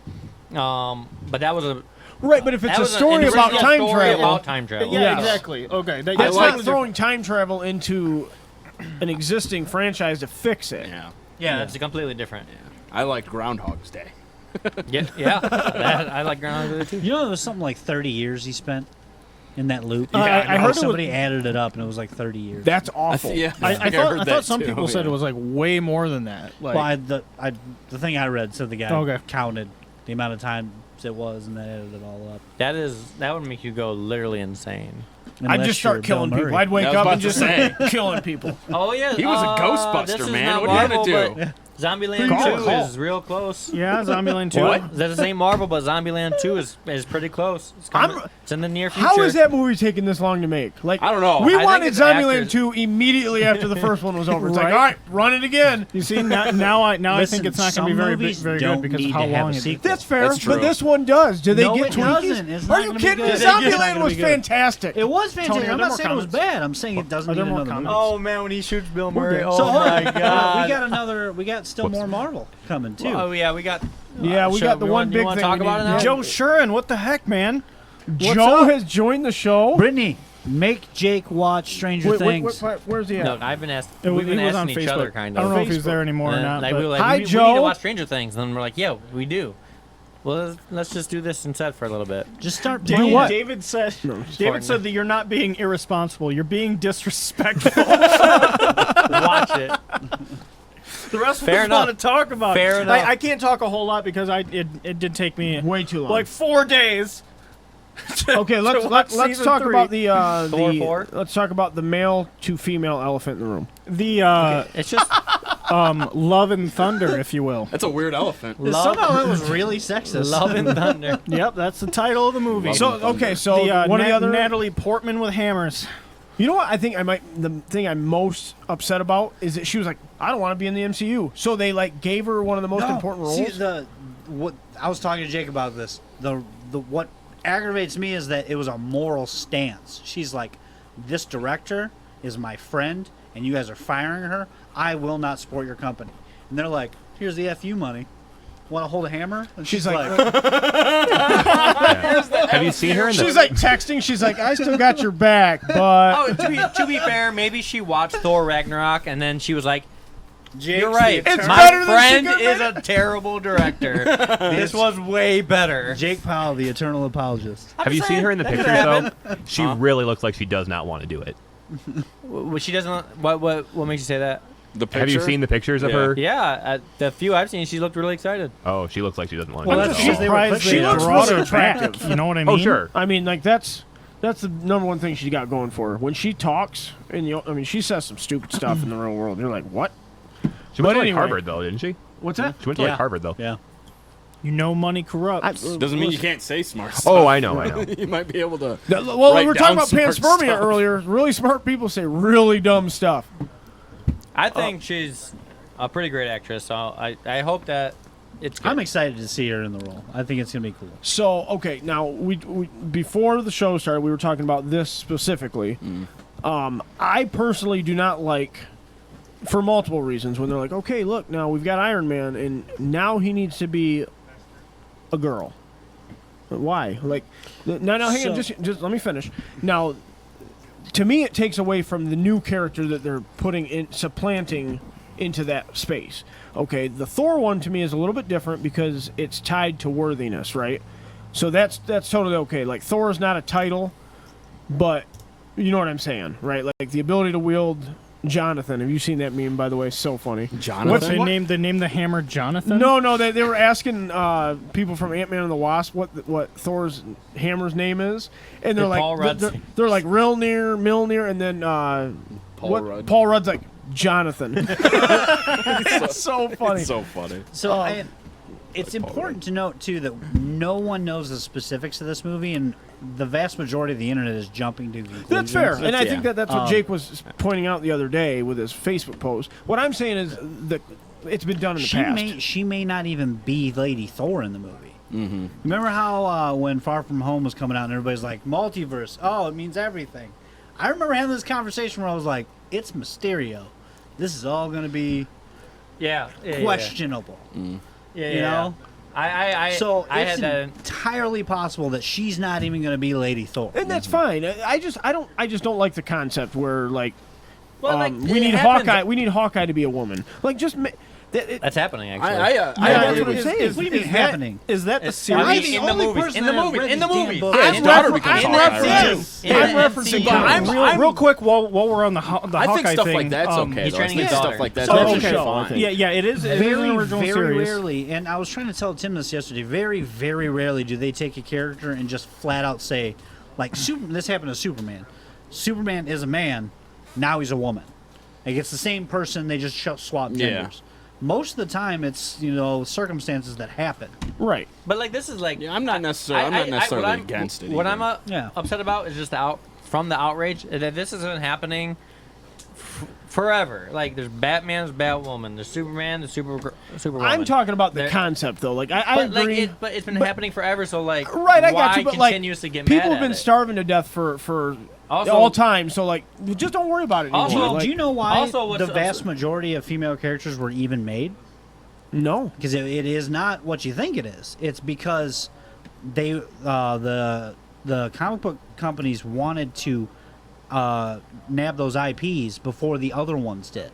but that was a Right, but if it's that a was an story about original time story travel, about time travel. Yeah, Yes. exactly. Okay, that, that's like not throwing time travel into an existing franchise to fix it. yeah, Yeah, that's completely different. I liked Groundhog's Day. Yeah. That, I like Groundhog Day too. You know, it was something like 30 years he spent in that loop. Yeah, I heard it was- somebody added it up, and it was like 30 years. That's awful. Yeah, I think thought heard I that thought some too, people said yeah. it was like way more than that. Like Well, the thing I read said the guy Okay. counted the amount of time it was, and then added it all up. That would make you go literally insane. I'd Unless just start you're killing Bill people. Murray. I'd wake I was up about and to just say. killing people. Oh yeah, He was a Ghostbuster, this is man. not What are you gonna Marvel, do? but Zombieland Call 2 it. is real close. yeah, Zombieland 2. What? That's the same Marvel, but Zombieland 2 is pretty close. It's, coming, I'm- it's in the near future. How is that movie taking this long to make? Like I don't know. We I think wanted it's Zombieland actors. 2 immediately after the first one was over. It's like, Right. all right, run it again. You see now I Listen, think it's not some going to be movies very don't good because need of how to have long a it is. sequel. That's fair, That's true. but this one does. Do they No, get it Twinkies? doesn't. It's Are not you gonna be kidding me? good. It's not Zombieland gonna was be good. fantastic. It was fantastic. Tony, are I'm there not more saying it was comments? bad. I'm saying it doesn't Are there need more another movie. comments? Oh man, when he shoots Bill We're Murray. good. Oh So, my god. we got still more Marvel coming too. Oh yeah, we got. Yeah, we Sure, got the you one want- big you wanna thing. talk we about need- it now? Joe Shuren, what the heck, man? Joe up? has joined the show. Brittany, make Jake watch Stranger Things. Where's he at? No, I've been asked. It was- We've been he was on asking each Facebook. other kind I of. don't know if he's there anymore or And not. like, but- we were like, Hi, we need Joe. to watch Stranger Things, and then we're like, yeah, we do. Well, let's just do this instead for a little bit. Just start Do playing. what? David said. just David farting. said that you're not being irresponsible. You're being disrespectful. Watch it. The rest of Fair us enough. want to talk about Fair it. enough. I can't talk a whole lot because it did take me Way too long. like 4 days. Okay, let's watch let's season talk 3. about the Four. let's talk about the male to female elephant in the room. The It's just Love and Thunder, if you will. That's a weird elephant. Somehow that was really sexist. Love and Thunder. Yep, that's the title of the movie. Love So and Thunder. okay, so the one of the other Natalie Portman with hammers. You know what? I think the thing I'm most upset about is that she was like, I don't want to be in the MCU. So they like gave her one of the most important roles. See, what I was talking to Jake about this. The what aggravates me is that it was a moral stance. She's like, this director is my friend, and you guys are firing her. I will not support your company. And they're like, here's the FU money. Want to hold a hammer? And She's like Have you seen her in the? she's like texting. She's like, I still got your back, but Oh, to be fair, maybe she watched Thor Ragnarok and then she was like, Jake's "You're right. the It's eternal- better My than she friend could is have a terrible director. This was way better." Jake Powell, the eternal apologist. Have you seen her in the pictures though? She really looks like she does not want to do it. She doesn't. What makes you say that? The picture? Have you seen the pictures of Yeah. her? Yeah, the few I've seen, she looked really excited. Oh, she looks like she doesn't want to Well, do it. that's at because all. they were Surprised pushing they She looks brought really her attractive. back. You know what I mean? Oh, sure. I mean, like that's the number one thing she got going for her. When she talks, and I mean, she says some stupid stuff in the real world. You're like, what? She went But to like anyway. Harvard though, didn't she? What's that? She went to Yeah. like Harvard though. Yeah. You know, money corrupts. Doesn't mean you can't say smart stuff. Oh, I know, I know. You might be able to. Well, we write were talking down about smart panspermia stuff. earlier. Really smart people say really dumb stuff. I think she's a pretty great actress, so I hope that it's good. I'm excited to see her in the role. I think it's gonna be cool. So, okay, now we before the show started, we were talking about this specifically. I personally do not like, for multiple reasons, when they're like, okay, look, now we've got Iron Man, and now he needs to be a girl. Why? Like, now, hang on, So- just let me finish. Now, to me, it takes away from the new character that they're putting in, supplanting into that space. Okay, the Thor one to me is a little bit different because it's tied to worthiness, right? So that's totally okay. Like, Thor is not a title, but you know what I'm saying, right? Like the ability to wield Jonathan. Have you seen that meme, by the way? So funny. Jonathan? They named the hammer Jonathan. No, they were asking people from Ant-Man and the Wasp what Thor's hammer's name is, and they're Did like Paul Rudd they're, say- they're like Milner, and then Rudd. Paul Rudd's like Jonathan. It's so funny. It's so funny. So it's important to note too that no one knows the specifics of this movie, and the vast majority of the internet is jumping to conclusions. That's fair, and I yeah. think that's what Jake was pointing out the other day with his Facebook post. What I'm saying is that it's been done in the past. She may not even be Lady Thor in the movie. Mm-hmm. Remember how when Far From Home was coming out and everybody's like, multiverse, oh, it means everything. I remember having this conversation where I was like, it's Mysterio. This is all going to be yeah, questionable. Yeah, You know? So I it's had that. entirely possible that she's not even going to be Lady Thor. And that's fine. I just don't like the concept where like, Well, like, we it need happens. Hawkeye. We need Hawkeye to be a woman. Like just That's happening actually. that's what I'm saying. What do you mean happening? Is that the It's series? I'm in the the only movies. person In the that has movies. read In the these damn movies. books. Yeah, his daughter becomes in Hawkeye, the right? MCU. I'm In the referencing MCU. Hawkeye. Real quick, while we're on the I think Hawkeye stuff thing, like that's okay. he's Though. training I think his stuff daughter. like that's So, actually okay. fine. Yeah, it is. It is an Very, original very series. rarely, and I was trying to tell Tim this yesterday. Very, very rarely do they take a character and just flat out say, like, this happened to Superman. Superman is a man, now he's a woman. Like it's the same person. They just swap Yeah. genders. Most of the time, it's circumstances that happen. Right. But like this is like Yeah, I'm not necessarily what against it. What either. I'm Yeah. upset about is just from the outrage that this has been happening forever. Like there's Batman's Batwoman, there's Superman, the Superwoman. I'm talking about the There- concept though. Like I But like agree. but it's been but- happening forever. So like Right, I why got you, but like continuously get people mad have been at it? starving to death for Also- all time. So like, just don't worry about it anymore. Also- Like, Do you know why also what's- the vast majority of female characters were even made? no. Because it is not what you think it is. It's because they the comic book companies wanted to nab those IPs before the other ones did.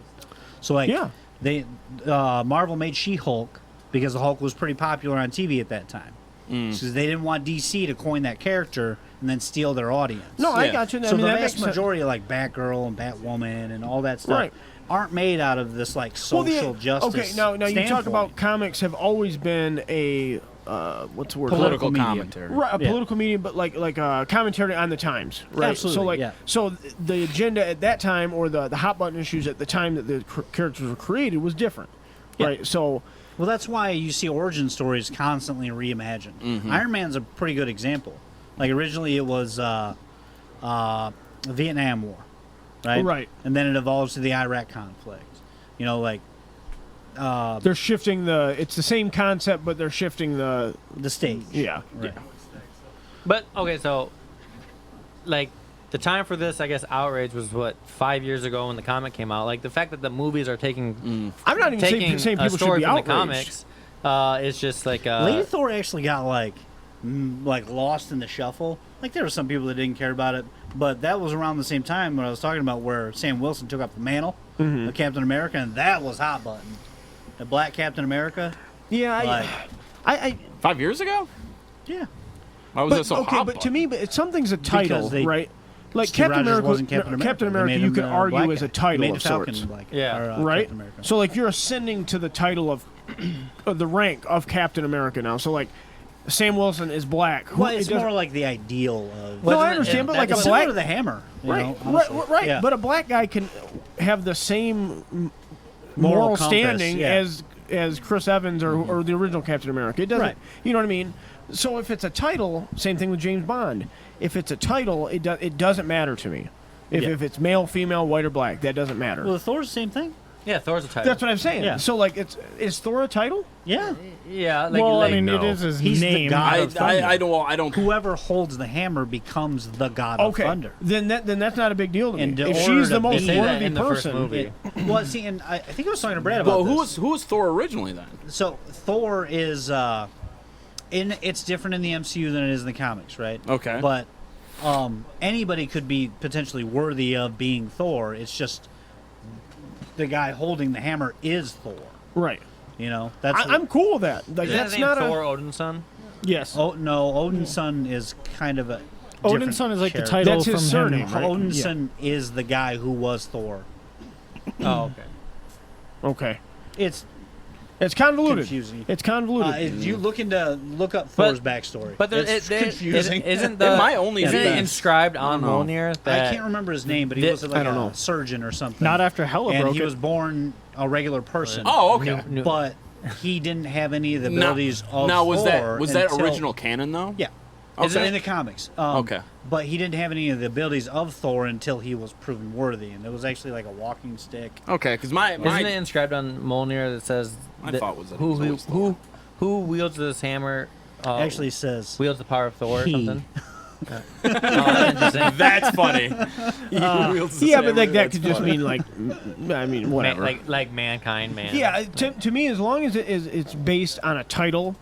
So like Yeah. they Marvel made She-Hulk because the Hulk was pretty popular on TV at that time. Because they didn't want DC to coin that character and then steal their audience. No, I Yeah. got you. I So mean, the that vast makes sense. majority of like Batgirl and Batwoman and all that stuff Right. aren't made out of this like Well, social justice. Okay, now you talk standpoint. about comics have always been a what's the word? Political medium. commentary. Right, a Yeah. political medium, but like commentary on the times, right? Absolutely, So like, yeah. so the agenda at that time, or the hot button issues at the time that the characters were created, was different, Yeah. right? So Well, that's why you see origin stories constantly reimagined. Mm-hmm. Iron Man's a pretty good example. Like originally it was the Vietnam War, right? Right. And then it evolves to the Iraq conflict. You know, like They're shifting it's the same concept, but they're shifting the stage. yeah. Right. But okay, so like the time for this, I guess, outrage was what 5 years ago when the comic came out. Like the fact that the movies are taking I'm not even taking saying a people should story be from outraged. the comics is just like Lady Thor actually got like lost in the shuffle. Like there were some people that didn't care about it, but that was around the same time when I was talking about where Sam Wilson took up the mantle of Captain America, and that was hot button. The Black Captain America. Yeah, Like, I 5 years ago? yeah. Why was but, that so okay, hot? but to me, but something's a title, Because they- right? Like Steve Captain Rogers America, wasn't Captain America. Captain They America, made you him could the argue black is a guy. title They made of Falcon sorts, black. Yeah. Or, right? Captain America. So like you're ascending to the title of the rank of Captain America now. So like Sam Wilson is black. Who- Well, it's it doesn't- more like the ideal of. No, I Wasn't it- understand, but that like a It's was- similar black, to the Hammer. You right, know, right, honestly. right. Yeah. But a black guy can have the same Moral moral compass, standing yeah. as Chris Evans or the original Captain America. It doesn't. Right. You know what I mean? So if it's a title, same thing with James Bond. If it's a title, it doesn't matter to me. Yeah. If it's male, female, white, or black, that doesn't matter. Well, Thor's the same thing. yeah, Thor's a title. That's what I'm saying. Yeah. So like, is Thor a title? Yeah. yeah, like, Well, like I mean, no. it is his He's the name. god I, of thunder. I don't. Whoever holds the hammer becomes the god Okay. of thunder. Then that's not a big deal to me. And in If order she's to the be- most They say that worthy in the first person, movie. Well, see, and I think I was talking to Brad about Well, this. who was Thor originally then? So Thor is it's different in the MCU than it is in the comics, right? Okay. But anybody could be potentially worthy of being Thor. It's just the guy holding the hammer is Thor. right? You know, that's I'm cool with that. Like Isn't that's his name not Thor a Odin's son? yes. Oh no, Odin's son is kind of a Odin's different son is like the character. title That's his from surname, him. right? Odin's Yeah. son is the guy who was Thor. Oh, okay. Okay, It's it's convoluted. confusing. It's convoluted. If you look But- Thor's backstory, But there, it's it, confusing. Isn't the It might only isn't be- it inscribed on I don't know. Mjolnir I that can't remember his name, but he Thi- was like I don't a know. surgeon or something. Not after Hela and broke he it. was born a regular person. Oh, okay. New- But he didn't have any of the Now- abilities of now was Thor that until- original canon though? Yeah. Okay. In the comics. Okay. But he didn't have any of the abilities of Thor until he was proven worthy, and it was actually like a walking stick. Okay, because Isn't it inscribed on Mjolnir that says My that thought was that it who was who, always who who wields this hammer? Actually says wields the power of Thor or he. something. Oh, that's interesting. that's funny. yeah, but like that could just mean like, I mean, whatever. like mankind, man. yeah, to me, as long as it's based on a title,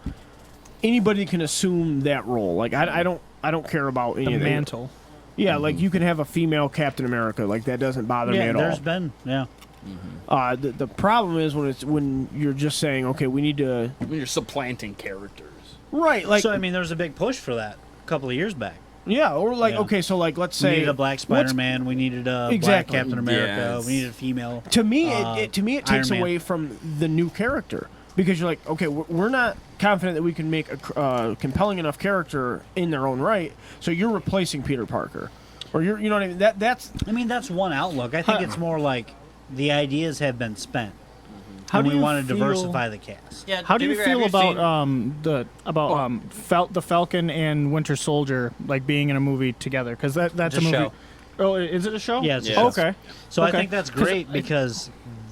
anybody can assume that role. Like I don't care about any the of that. mantle. Yeah, like you can have a female Captain America. Like that doesn't bother me yeah, at there's all. been The problem is when you're just saying, okay, we need to When you're supplanting characters. right, like so I mean, there was a big push for that a couple of years back. yeah, or like Yeah. okay, so like let's We say needed a black what's- Spider-Man. We needed a Exactly. black Captain America. Yes. We needed a female. To me, Uh, it Iron takes Man. away from the new character because you're like, okay, we're not confident that we can make a compelling enough character in their own right. So you're replacing Peter Parker, or you know what I mean? That's I mean, that's one outlook. I think it's more like the ideas have been spent. How and do we you want to feel- diversify the cast. Yeah, How do to you be fair, feel have about seen- the Falcon and Winter Soldier like being in a movie together? Because that's It's a a movie. show. Oh, is it a show? Yeah, it's a Yeah. show. Okay. So I Okay. think that's 'Cause great because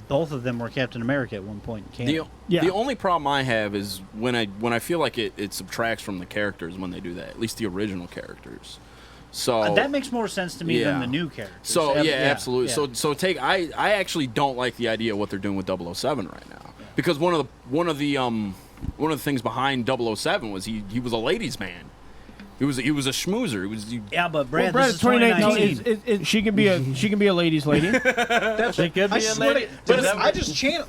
both of them were Captain America at one point in The, canon. Yeah. the only problem I have is when I feel like it subtracts from the characters when they do that. At least the original characters. So That makes more sense to me than Yeah. the new characters. So yeah, absolutely. yeah. So I actually don't like the idea of what they're doing with 007 right now because one of the things behind 007 was he was a ladies' man. He was a schmoozer. Yeah, but Brad, Brad, this is 2019. 2019. She can be a ladies' lady. She could be a lady. But I just channel.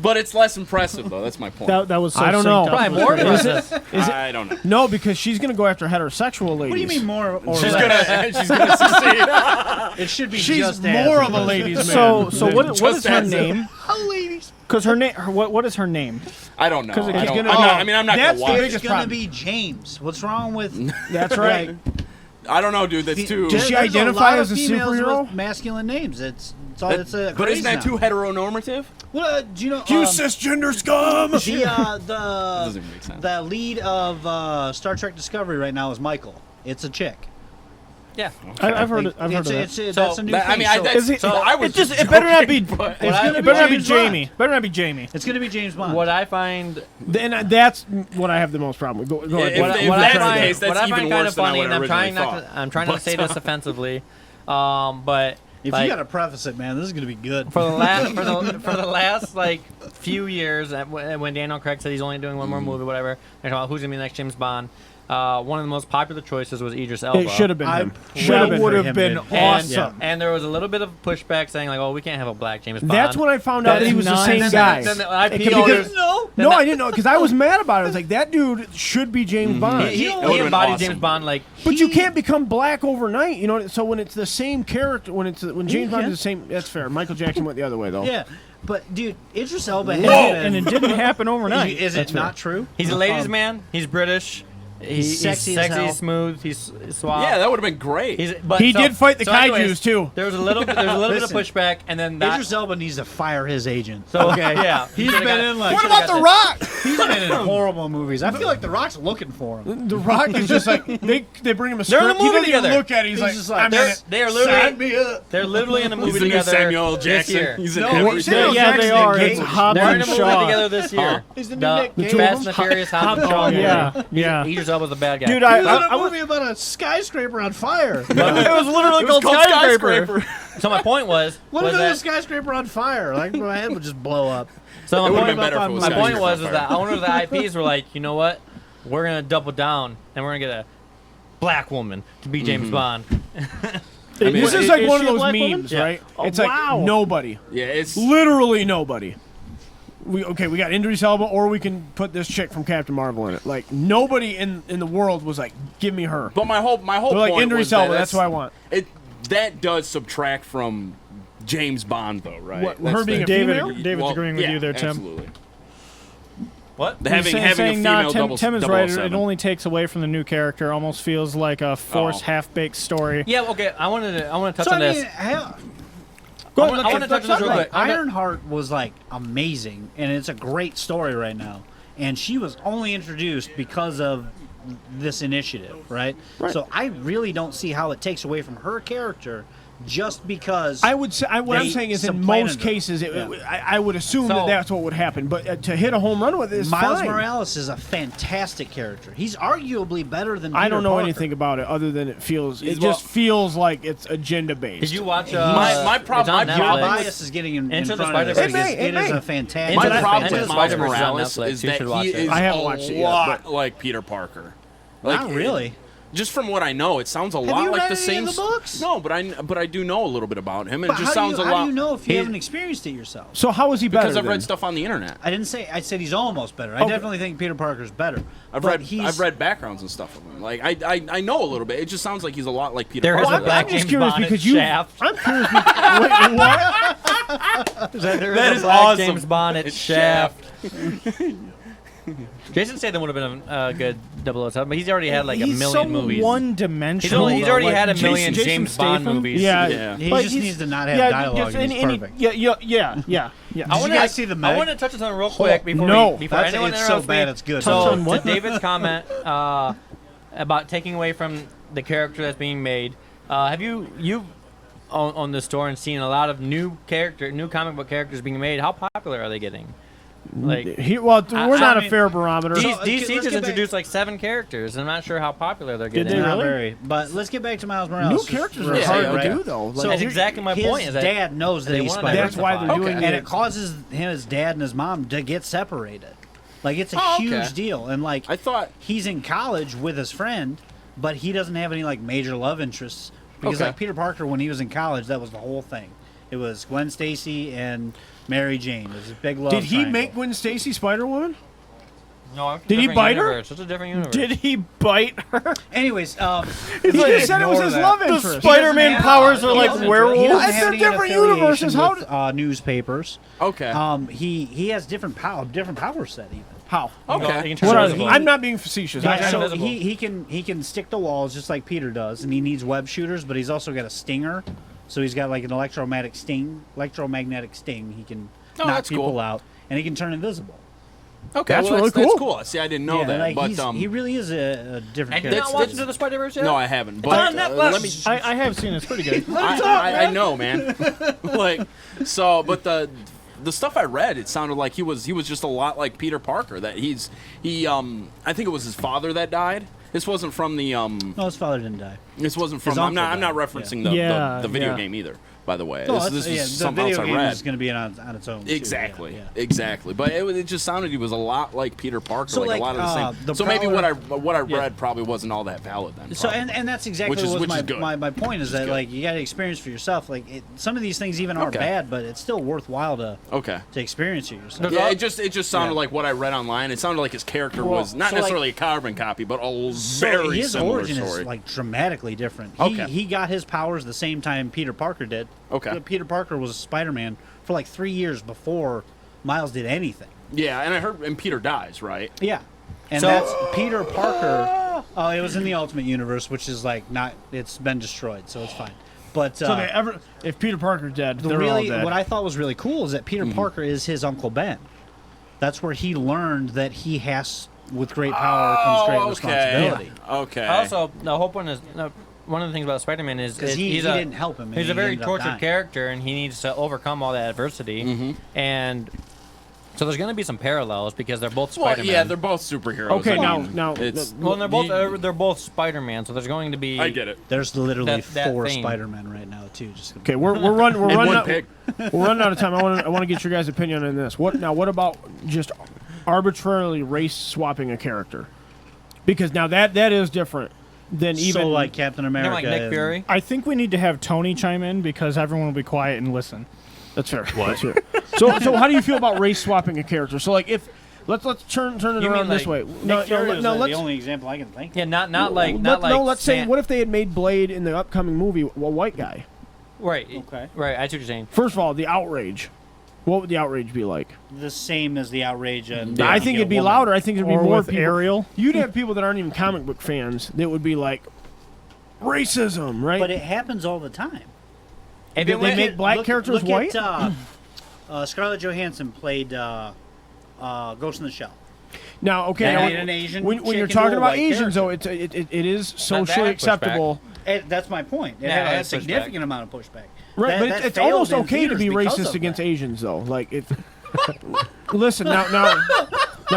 But it's less impressive though. That's my point. That was. So I don't synced know. up Probably with more the- impressive. I don't know. No, because she's gonna go after heterosexual ladies. What do you mean more or She's less? gonna succeed. It should be She's just more as of a ladies' man. So what is Just her as name? Because her name. What is her name? I don't know. 'Cause I it's don't- gonna- I'm not- I mean, I'm not That's gonna watch. the It's biggest gonna problem. be James. What's wrong with? That's right. I don't know, dude. That's too. Does she There's a identify lot as of a females superhero? with masculine names. It's a but craze isn't that now. too heteronormative? Well, do you know? You cisgender scum! the Doesn't make sense. the lead of Star Trek Discovery right now is Michael. It's a chick. Yeah. I've heard it. I've heard It's, of that. it's, that's a new That- I thing. mean, I, So that's, Is it- so I was It just just it better not be. joking, but- It gonna be better not be James Bond. Jamie. Better not be Jamie. it's going to be James Bond. What I find Then that's what I have the most problem with. Go ahead. If- what, if what I that's the find, case, that's what I even find kind worse of than I funny, would and have I'm trying originally not to, thought. I'm trying not to say this offensively, but if like, you got to preface it, man, this is going to be good. for the last for the last like few years, when Daniel Craig said he's only doing one more movie, whatever, they're talking about who's gonna be the next James Bond. One of the most popular choices was Idris Elba. It should have been I him. would Should have for would him have been to- awesome. And there was a little bit of pushback saying like, "Oh, we can't have a black James Bond." That's when I found out that he was the That's same nonsense. guy. Then the IP Because- owners, No. No, I didn't know because I was mad about it. I was like, that dude should be James Bond. he That would've been embodied awesome. James Bond like. But you can't become black overnight, you know. So when it's the same character, when James Bond can. is the same, that's fair. Michael Jackson went the other way though. Yeah, but dude, Idris Elba has And it didn't happen overnight. Is it not true? He's a ladies' man. He's British. He's sexy as hell. smooth. He's suave. Yeah, that would have been great. He did fight the kaijus, too. There was a little bit of Listen, pushback, and then that. Idris Elba needs to fire his agent. So yeah, He's been in like What about The Rock? he's been in horrible movies. I feel like The Rock's looking for him. The Rock is just like they bring him a They're in script. a He movie doesn't even together. look at it. He's like, just like, I'm in it. They are Sign literally me up. they're literally in a movie He's the new together Samuel this Jackson. year. He's in No, every Samuel Yeah, Jackson's they are. engaged. It's Hobbs They're in and a movie Shaw. together this year. He's the new The Nick Cage. Fast and the Furious Hobbs and Shaw. Yeah, yeah. Idris Elba's the bad guy. Dude, He was in I a was. movie about a skyscraper on fire. It was literally called Skyscraper. So my point was What if there was a that skyscraper on fire? Like my head would just blow up. so It my would've point, been better if it was my point Skyscraper was on is fire. that owners of the IPs were like, you know what, we're gonna double down and we're gonna get a black woman to be James Bond. This is like one of those memes, Yeah. right? Oh, It's wow. like nobody, Yeah, it's literally nobody. We got Idris Elba, or we can put this chick from Captain Marvel in it. Like nobody in the world was like, give me her. But my whole They're like point was Idris that Elba. That's what I want. That does subtract from James Bond, though, right? What, That's her being a David, female? David's agreeing with yeah, you there, Tim. Absolutely. What? Having a saying, female nah, double. Tim is right. It 007. only takes away from the new character. Almost feels like a forced, Oh. half-baked story. Yeah, okay. I want to touch So on I this. mean, hell, I want to touch on this real quick. Ironheart was like amazing, and it's a great story right now. And she was only introduced because of this initiative, right? So I really don't see how it takes away from her character just because. I would say what I'm They saying is in supplanted most her. cases, Yeah. I would assume So- that that's what would happen. But to hit a home run with it is Miles fine. Morales is a fantastic character. He's arguably better than. I Peter don't know Parker. anything about it other than it feels. It Well- just feels like it's agenda based. Did you watch? My problem- it's on my Your problem Netflix. bias is getting in Into the front of this. Spider-Verse. It is a fantastic. Into My the- problem Into with the Miles Spider-Verse is on Morales Netflix. is You that should watch he it. is I haven't a watched it yet, lot like Peter Parker. Like, Not really. Just from what I know, it sounds a Have lot you like read the any same. of the books? No, but I do know a little bit about him, and But it just how do sounds you, a how lot do you know if you He- haven't experienced it yourself? So how is he better? because I've then? read stuff on the internet. I didn't say. I said he's almost better. I Okay. definitely think Peter Parker's better. I've But read backgrounds and stuff of him. Like I know a little bit. It just sounds like he's a lot like Peter There is Parker. a black I'm just James curious Bond because at you. Shaft. I'm curious. Because, wait, what? That is black awesome. James Bond at It's Shaft. Jason Statham would have been a good 007, but he's already had like a He's million so movies. one-dimensional. He's though. already Like, had a Jason- million Jason James Bond Statham? movies. Yeah. Yeah. He But just he's- needs to not have yeah, dialogue. just- and he's perfect. Yeah. Did you guys see the Meg? I want to touch on something real quick before No. before That's- anyone it's so interrupts bad me. it's good. So Touch on what? to David's comment about taking away from the character that's being made, have you on the store and seen a lot of new comic book characters being made? How popular are they getting? Like We're not a mean- fair barometer. So, DC let's just get back- introduced like 7 characters, and I'm not sure how popular they're Did getting. they Not really? very. But let's get back to Miles New Morales. characters for are a Yeah, hard second, to right? do though. Like, So That's exactly my his point. Is that dad knows that they he's wanna Spider-Man. that's why they're doing and it. it causes his dad and his mom to get separated. Like it's a Oh, okay. huge deal, and like I thought he's in college with his friend, but he doesn't have any like major love interests because Okay. like Peter Parker when he was in college, that was the whole thing. It was Gwen Stacy and Mary Jane. It was a big love. did he triangle. make Gwen Stacy Spider Woman? No, it's a Did he different bite her? universe. It's a different universe. Did he bite her? Anyways, He said it was his love The interest. Spider-Man have- powers are he like doesn't- he werewolves. doesn't It's have a any different affiliation universes. How with, newspapers. okay. He has different power set even. How? Okay. He can turn What are invisible. they? I'm not being facetious. Yeah, turn so invisible. he can stick to walls just like Peter does, and he needs web shooters, but he's also got a stinger. So he's got like an electromagnetic sting. He can knock that's people cool. out, and he can turn invisible. Okay, That's well, really that's cool. cool. See, I didn't know Yeah, that, like, but he really is a different And you character. not watch Into the Spider-Verse yet? no, I haven't. But on Netflix. let me. I have seen it. It's pretty good. I know, man. Like, so, but the stuff I read, it sounded like he was just a lot like Peter Parker. That he I think it was his father that died. This wasn't from the No, his father didn't die. This wasn't from. His I'm uncle not died, referencing the video Yeah. game either. By the way, No, this that's- was the something video else I game read. is going to be on its own. too, Exactly, yeah. exactly. But it just sounded he was a lot like Peter Parker, So, like a like, lot of the same. the So maybe Prowler- what I read probably wasn't all that valid then. So probably. and that's exactly Which is what good. my point is that good. like you got to experience for yourself. Like some of these things even aren't Okay. bad, but it's still worthwhile to Okay. experience it yourself. Yeah, it just sounded Yeah. like what I read online. It sounded like his character Well, was not so, like- necessarily a carbon copy, but a So very his similar origin story. is like dramatically different. Okay. He got his powers the same time Peter Parker did. Okay. Peter Parker was Spider-Man for like 3 years before Miles did anything. Yeah, and I heard and Peter dies, right? Yeah. And So- that's Peter Parker. Oh, it was in the Ultimate Universe, which is like not. It's been destroyed, so it's fine. But So if Peter Parker's dead, the they're all really dead. what I thought was really cool is that Peter Parker is his Uncle Ben. That's where he learned that he has, with great power comes great responsibility. Okay. Also, the whole point is one of the things about Spider-Man is Because he he's didn't help him. and He's he a very ended up tortured dying. character, and he needs to overcome all that adversity. Mm-hmm. And so there's going to be some parallels because they're both Well, Spider-Man. yeah, they're both superheroes. Okay, I now- mean, now- it's. well, and they're both Spider-Man, so there's going to be. I get it. There's literally That 4 theme. Spider-Men right now too. Just Okay, we're running And one out, pig. we're running out of time. I want to get your guys' opinion on this. What about just arbitrarily race swapping a character? Because now that is different than even so like Captain You America. know, like Nick and- Fury. I think we need to have Tony chime in because everyone will be quiet and listen. That's fair. That's fair. So how do you feel about race swapping a character? So like if let's turn it You mean around this way. like No, Nick Fury was the let's only example I can think. of. Yeah, not like let's say Sam- what if they had made Blade in the upcoming movie a white guy? Right. Okay. Right. I see what you're saying. First of all, the outrage. What would the outrage be like? The same as the outrage. And I think it'd be louder. I think there'd be Or more with people. Ariel. You'd have people that aren't even comic book fans that would be like racism, right? But it happens all the time. If Did it they went- make black characters look white? At, Scarlett Johansson played Ghost in the Shell. Now, okay, They now, made an Asian when you're chick into talking a about white Asians, character. though, it is Not socially that acceptable. That's my point. It Yeah, had a that's significant amount of pushback. Right, That- but that it's failed almost in okay to theaters be because racist of against that. Asians, though. Like, if listen now,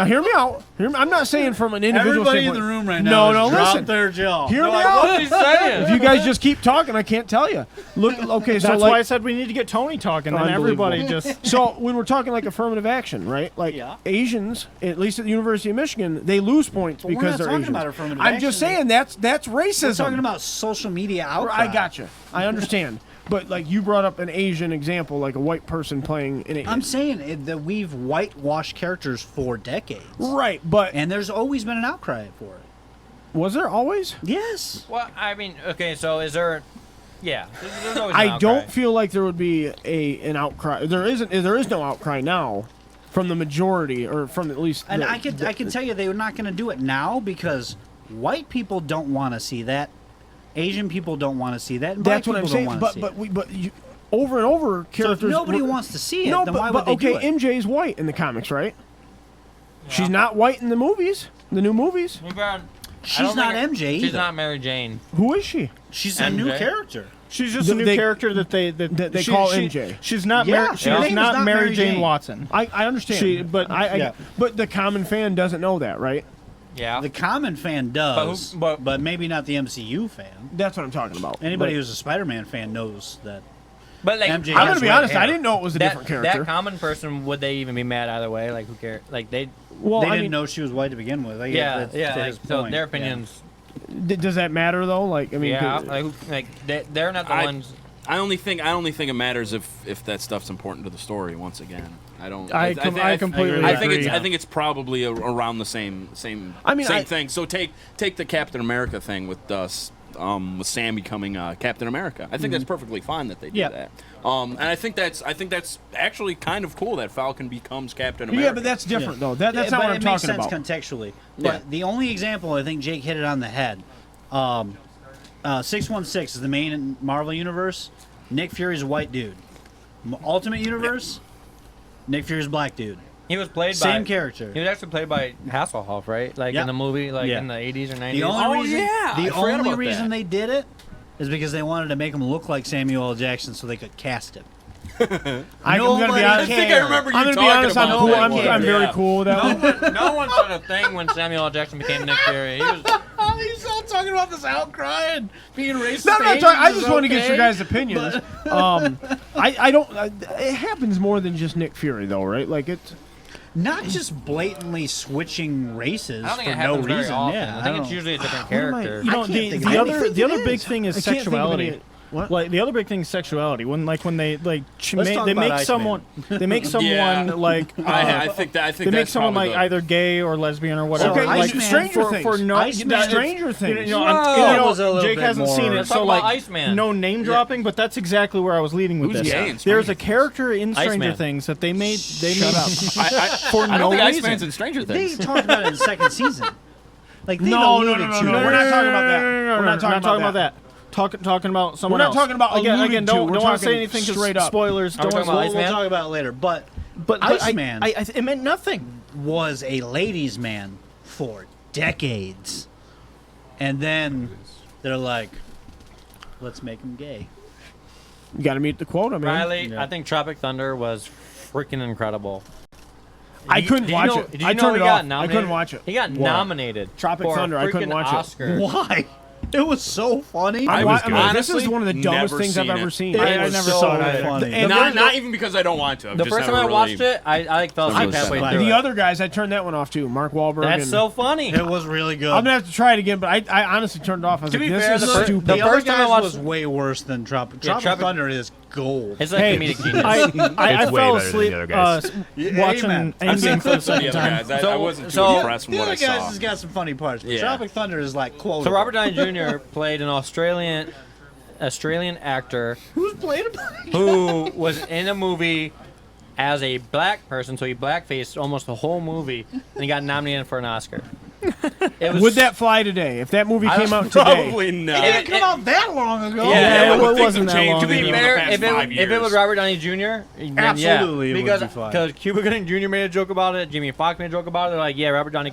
hear me out. I'm not saying from an individual Everybody in standpoint. the room right No, now. no, drop listen. their jaw. Hear me What out. is he saying? If you guys just keep talking, I can't tell you. Look, okay, so That's like, why I said we need to get Tony talking. Then everybody just. so when we're talking like affirmative action, right? Like Yeah. Asians, at least at the University of Michigan, they lose points But we're because not they're talking Asians. about affirmative I'm just action. saying that's racism. We're talking about social media outcry. I gotcha. I understand. But like you brought up an Asian example, like a white person playing an I'm saying that we've whitewashed characters for decades, right, but and there's always been an outcry for it. was there always? Yes. Well, I mean, okay, so is there? Yeah, there's always an I don't outcry. feel like there would be an outcry. There is no outcry now from the majority or from at least And the- I can tell you they're not going to do it now because white people don't want to see that, Asian people don't want to see that, and that's black what I'm people saying. don't want to But see it. but you, over and over So if characters nobody were- wants to see it, No, then but, why but would they okay, do it? MJ's white in the comics, right? She's not white in the movies, the new movies. Move on. I She's don't not think MJ She's either. not Mary Jane. Who is she? She's a new MJ? character. She's just Th- a new they- character that they call MJ. She's not. Yeah, Mary, her name she's is not not Mary Mary Jane Jane. Watson. I understand. Yeah. But the common fan doesn't know that, right? Yeah. The common fan does, but- but maybe not the MCU fan. That's what I'm talking about. Anybody But who's a Spider-Man fan knows that. But like, MJ I'm has gonna be red honest. hair. I didn't know it was a different character. That common person, would they even be mad either way? Like, who cares? Like, they. well, They I didn't mean, know she was white to begin with. Like, Yeah, that's yeah. to Like, his so point. their Yeah. opinions. does that matter though? Like, I mean, Yeah. 'cause- Like, they're not the ones. I only think it matters if that stuff's important to the story. Once again, I don't. I completely I think agree. I think it's probably around the same. I mean, same thing. So take the Captain America thing with Sam becoming Captain America. I think that's perfectly fine that they do Yeah. that. And I think that's actually kind of cool that Falcon becomes Captain America. yeah, but that's different though. That's Yeah, not but what I'm it makes talking sense about. contextually. But Yeah. the only example, I think Jake hit it on the head. 616 is the main Marvel universe. Nick Fury's a white dude. Ultimate Universe, Nick Fury's a black dude. He was played Same by character. He was actually played by Hasselhoff, right? Like Yeah. in the movie, like Yeah. in the 80s or 90s. The only Oh, reason, yeah, I the forgot only about reason that. they did it is because they wanted to make him look like Samuel L. Jackson so they could cast him. I'm gonna be Nobody honest. I think I remember you I'm gonna talking be honest. I'm about cool. that I'm one. very Yeah. cool with that one. No one said a thing when Samuel L. Jackson became Nick Fury. He was, He's all talking about this outcry and being racist. No, I'm not talking. I just want to get your guys' opinions. I don't. It happens more than just Nick Fury, though, right? Like it's. Not just blatantly switching races I don't think for it no happens very reason. often. Yeah, I think it's don't- usually a different What am I- character. You know, I can't think the of other anything the other that big is. thing is I can't think of sexuality. any- What? Like the other big thing is sexuality. When they Let's they talk make about Iceman. someone they make someone Yeah. like I think that. I think they make that's someone probably like the- either gay or lesbian or whatever. Okay, like Iceman- Stranger for Things. no Iceman- that's- Stranger Things. You know, That was a little Jake bit hasn't more- seen it, Let's so talk like about Iceman. no name dropping, but that's exactly where I was leading with Who's this. gay in There's Stranger a character in Stranger Iceman. Things that they made Shut up. for I no don't think reason. Iceman's in Stranger They Things. talked about it in the second season. Like they No, alluded to no, it. we're not talking about that. We're not talking about that. Talking about someone not else. talking about again. alluded to. Don't We're want to say talking anything 'cause straight up. spoilers. Are we Don't talking about want We'll Iceman? talk about it later. But but Iceman it meant nothing. was a ladies' man for decades, and then they're like, "Let's make him gay." You got to meet the quota, man. Riley, Yeah. I think Tropic Thunder was freaking incredible. I couldn't Did you watch know- it. did you I know turned he it got off. I nominated? couldn't watch it. He got nominated Tropic for Thunder, a I couldn't freaking watch it. Oscar. Why? It was so funny. I was mean, good. this is Honestly, one of the dumbest never things I've seen ever it. seen. It I was never so saw it either. funny. And Not even because I don't want to. I've The just first time never I watched really- it, I like fell asleep halfway Like, through The it. other guys, I turned that one off too. Mark Wahlberg. That's and so funny. It was really good. I'm gonna have to try it again, but I honestly turned it off. I was To like, be this fair, is the fir- stupid. the the other first time I guys watched- was way worse than Tropic. Yeah, Tropic Tropic- Thunder is gold. It's like Hey, comedic genius. I It's way fell better than asleep the other guys. watching Amen. I've seen Endgame for the clips of the second other time. guys. I So- wasn't too so- impressed from The what I other guys saw. has got some funny parts. But Yeah. Tropic Thunder is like quotable. So Robert Downey Jr. played an Australian actor Who's playing it? who was in a movie as a black person, so he blackfaced almost the whole movie, and he got nominated for an Oscar. It was Would that fly today? If that movie I came don't- out today, Probably not. It didn't come out that long ago. Yeah, I would it think wasn't some that change long would be ago. in the Fair, past if 5 it was years. Robert Downey Jr., then Absolutely, yeah, it would be because fine. Cuba Gooding Jr. made a joke about it, Jimmy Fox made a joke about it. They're like, yeah, Robert Downey.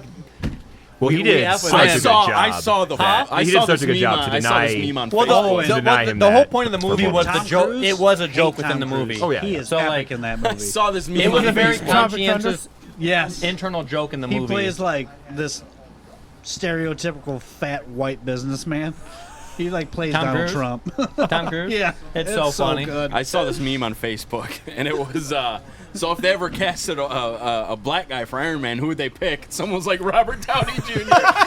Well, he We did have with such him. a I good saw. job. I saw the. Huh? I He saw did such this a good meme job on- to I saw this deny- meme on Well, Facebook. To deny him the that whole point of the movie for was Tom the joke. Cruise? It was a joke Hate within Tom the movie. Cruise. Oh, yeah. He is So, epic like, in that I movie. saw this meme It was on a very Facebook. conscientious Yes. internal joke in the He movie. plays like this stereotypical fat white businessman. He like plays Tom Donald Cruise? Trump. Tom Cruise. Yeah, It's so funny. good. I saw this meme on Facebook, and it was so if they ever casted a black guy for Iron Man, who would they pick? Someone was like Robert Downey Jr.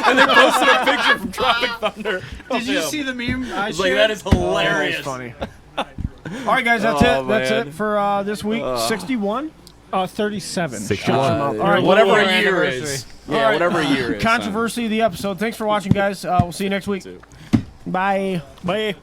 and they posted a picture from Tropic Thunder. Did you see the meme? I was like, that is hilarious. That's funny. All right, guys, that's Oh, it. That's man. it for this week. 61. 37. 61. All right, Whatever whatever a year anniversary. is. Yeah, right. whatever a year is. Controversy of the episode. Thanks for watching, guys. We'll see you next week. Bye. Bye.